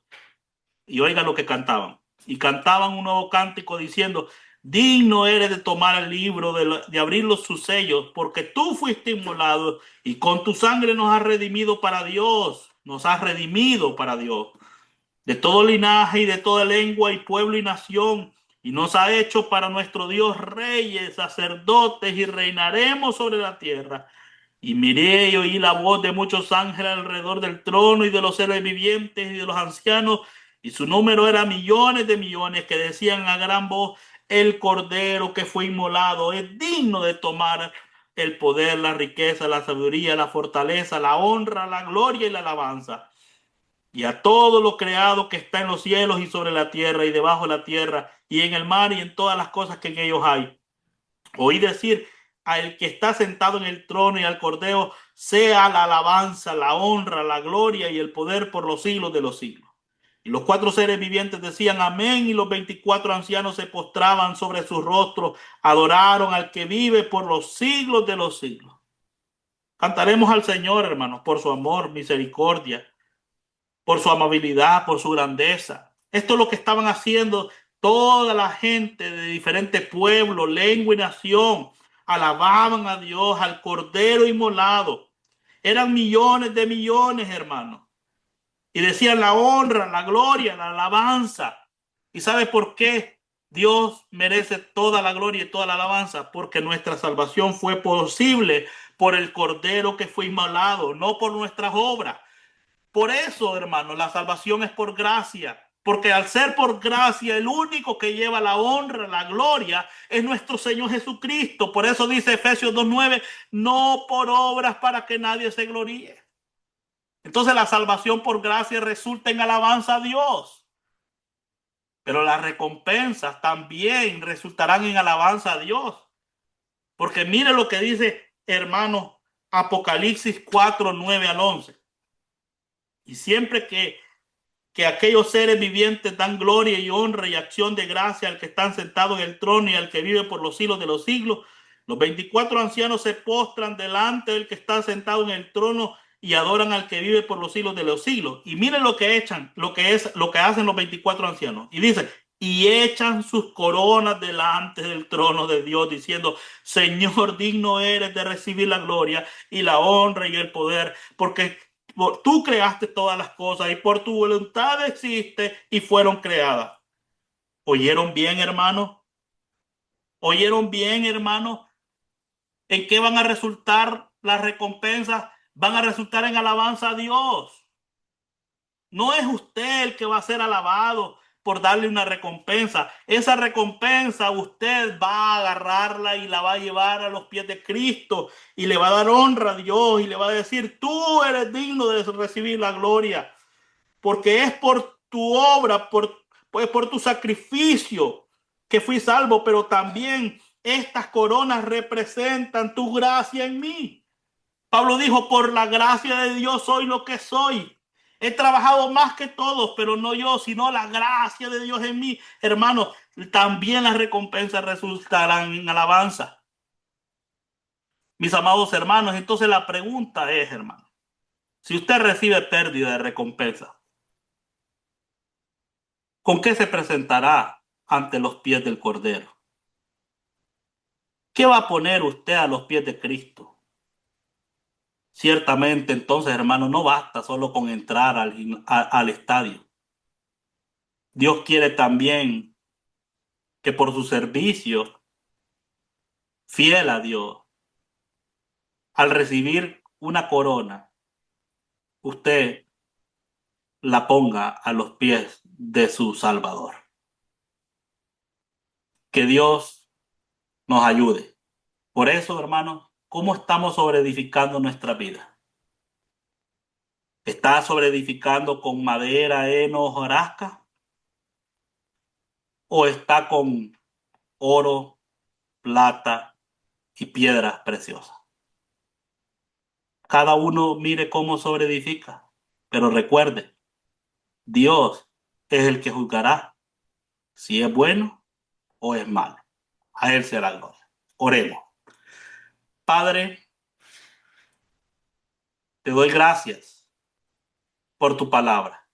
Y oiga lo que cantaban. Y cantaban un nuevo cántico diciendo: digno eres de tomar el libro, de abrir sus sellos, porque tú fuiste inmolado y con tu sangre nos has redimido para Dios. Nos has redimido para Dios de todo linaje y de toda lengua y pueblo y nación, y nos ha hecho para nuestro Dios reyes, sacerdotes, y reinaremos sobre la tierra. Y miré y oí la voz de muchos ángeles alrededor del trono y de los seres vivientes y de los ancianos, y su número era millones de millones, que decían a gran voz: el cordero que fue inmolado es digno de tomar el poder, la riqueza, la sabiduría, la fortaleza, la honra, la gloria y la alabanza. Y a todo lo creado que está en los cielos y sobre la tierra y debajo de la tierra y en el mar y en todas las cosas que en ellos hay. Oí decir al que está sentado en el trono y al Cordero: sea la alabanza, la honra, la gloria y el poder por los siglos de los siglos. Y los cuatro seres vivientes decían amén, y los 24 ancianos se postraban sobre sus rostros, adoraron al que vive por los siglos de los siglos. Cantaremos al Señor, hermanos, por su amor, misericordia, por su amabilidad, por su grandeza. Esto es lo que estaban haciendo toda la gente de diferentes pueblos, lengua y nación. Alababan a Dios, al Cordero inmolado. Eran millones de millones, hermanos. Y decían la honra, la gloria, la alabanza. ¿Y sabe por qué Dios merece toda la gloria y toda la alabanza? Porque nuestra salvación fue posible por el Cordero que fue inmolado, no por nuestras obras. Por eso, hermano, la salvación es por gracia, porque al ser por gracia, el único que lleva la honra, la gloria, es nuestro Señor Jesucristo. Por eso dice Efesios 2:9, no por obras para que nadie se gloríe. Entonces la salvación por gracia resulta en alabanza a Dios, pero las recompensas también resultarán en alabanza a Dios. Porque mire lo que dice, hermano, Apocalipsis 4:9 al 11. Y siempre que aquellos seres vivientes dan gloria y honra y acción de gracia al que está sentado en el trono y al que vive por los siglos de los siglos. Los 24 ancianos se postran delante del que está sentado en el trono y adoran al que vive por los siglos de los siglos. Y miren lo que echan, lo que hacen los 24 ancianos. Y dice: y echan sus coronas delante del trono de Dios, diciendo: Señor, digno eres de recibir la gloria y la honra y el poder, porque tú creaste todas las cosas y por tu voluntad existe y fueron creadas. ¿Oyeron bien, hermano? ¿Oyeron bien, hermano? ¿En qué van a resultar las recompensas? Van a resultar en alabanza a Dios. No es usted el que va a ser alabado por darle una recompensa. Esa recompensa usted va a agarrarla y la va a llevar a los pies de Cristo y le va a dar honra a Dios y le va a decir: tú eres digno de recibir la gloria, porque es por tu obra, pues por tu sacrificio que fui salvo, pero también estas coronas representan tu gracia en mí. Pablo dijo: por la gracia de Dios soy lo que soy. He trabajado más que todos, pero no yo, sino la gracia de Dios en mí. Hermano, también las recompensas resultarán en alabanza. Mis amados hermanos, entonces la pregunta es, hermano, si usted recibe pérdida de recompensa, ¿con qué se presentará ante los pies del Cordero? ¿Qué va a poner usted a los pies de Cristo? Ciertamente, entonces, hermano, no basta solo con entrar al estadio. Dios quiere también que por su servicio fiel a Dios, al recibir una corona, usted la ponga a los pies de su Salvador. Que Dios nos ayude. Por eso, hermanos, ¿cómo estamos sobreedificando nuestra vida? ¿Está sobreedificando con madera, heno, hojarasca? ¿O está con oro, plata y piedras preciosas? Cada uno mire cómo sobreedifica. Pero recuerde, Dios es el que juzgará si es bueno o es malo. A Él será gloria. Oremos. Padre, te doy gracias por tu palabra.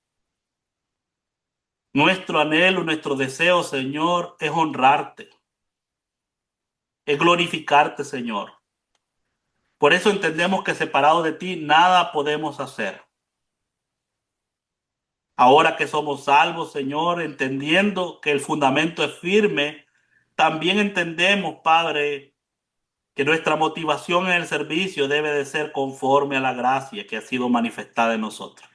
Nuestro anhelo, nuestro deseo, Señor, es honrarte, es glorificarte, Señor. Por eso entendemos que separado de ti nada podemos hacer. Ahora que somos salvos, Señor, entendiendo que el fundamento es firme, también entendemos, Padre, que nuestra motivación en el servicio debe de ser conforme a la gracia que ha sido manifestada en nosotros.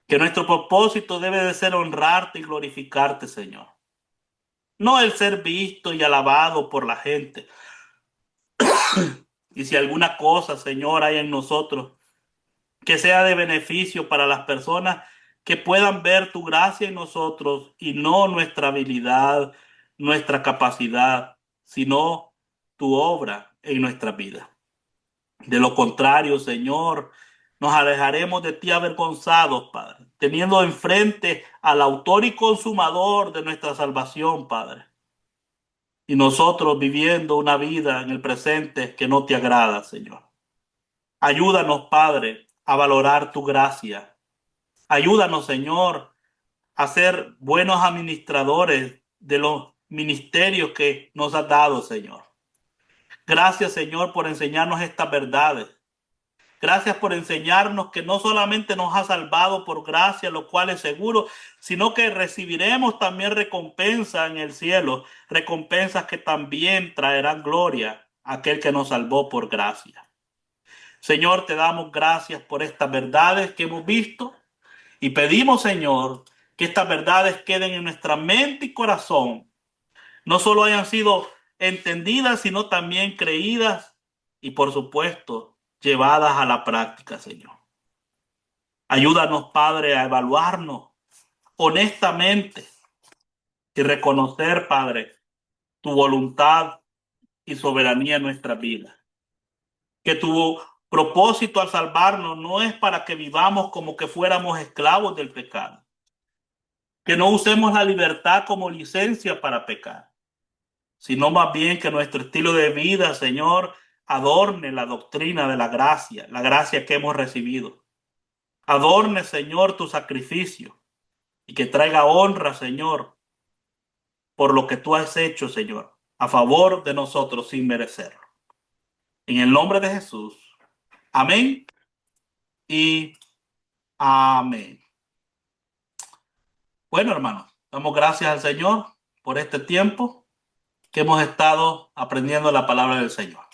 Que nuestro propósito debe de ser honrarte y glorificarte, Señor. No el ser visto y alabado por la gente. Y si alguna cosa, Señor, hay en nosotros que sea de beneficio para las personas, que puedan ver tu gracia en nosotros y no nuestra habilidad, nuestra capacidad, sino tu obra en nuestra vida. De lo contrario, Señor, nos alejaremos de ti avergonzados, Padre, teniendo enfrente al autor y consumador de nuestra salvación, Padre. Y nosotros viviendo una vida en el presente que no te agrada, Señor. Ayúdanos, Padre, a valorar tu gracia. Ayúdanos, Señor, a ser buenos administradores de los ministerios que nos has dado, Señor. Gracias, Señor, por enseñarnos estas verdades. Gracias por enseñarnos que no solamente nos ha salvado por gracia, lo cual es seguro, sino que recibiremos también recompensa en el cielo, recompensas que también traerán gloria a aquel que nos salvó por gracia. Señor, te damos gracias por estas verdades que hemos visto y pedimos, Señor, que estas verdades queden en nuestra mente y corazón. No solo hayan sido entendidas, sino también creídas y, por supuesto, llevadas a la práctica, Señor. Ayúdanos, Padre, a evaluarnos honestamente y reconocer, Padre, tu voluntad y soberanía en nuestra vida. Que tu propósito al salvarnos no es para que vivamos como que fuéramos esclavos del pecado. Que no usemos la libertad como licencia para pecar, sino más bien que nuestro estilo de vida, Señor, adorne la doctrina de la gracia que hemos recibido. Adorne, Señor, tu sacrificio y que traiga honra, Señor, por lo que tú has hecho, Señor, a favor de nosotros sin merecerlo. En el nombre de Jesús. Amén y amén. Bueno, hermanos, damos gracias al Señor por este tiempo que hemos estado aprendiendo la palabra del Señor.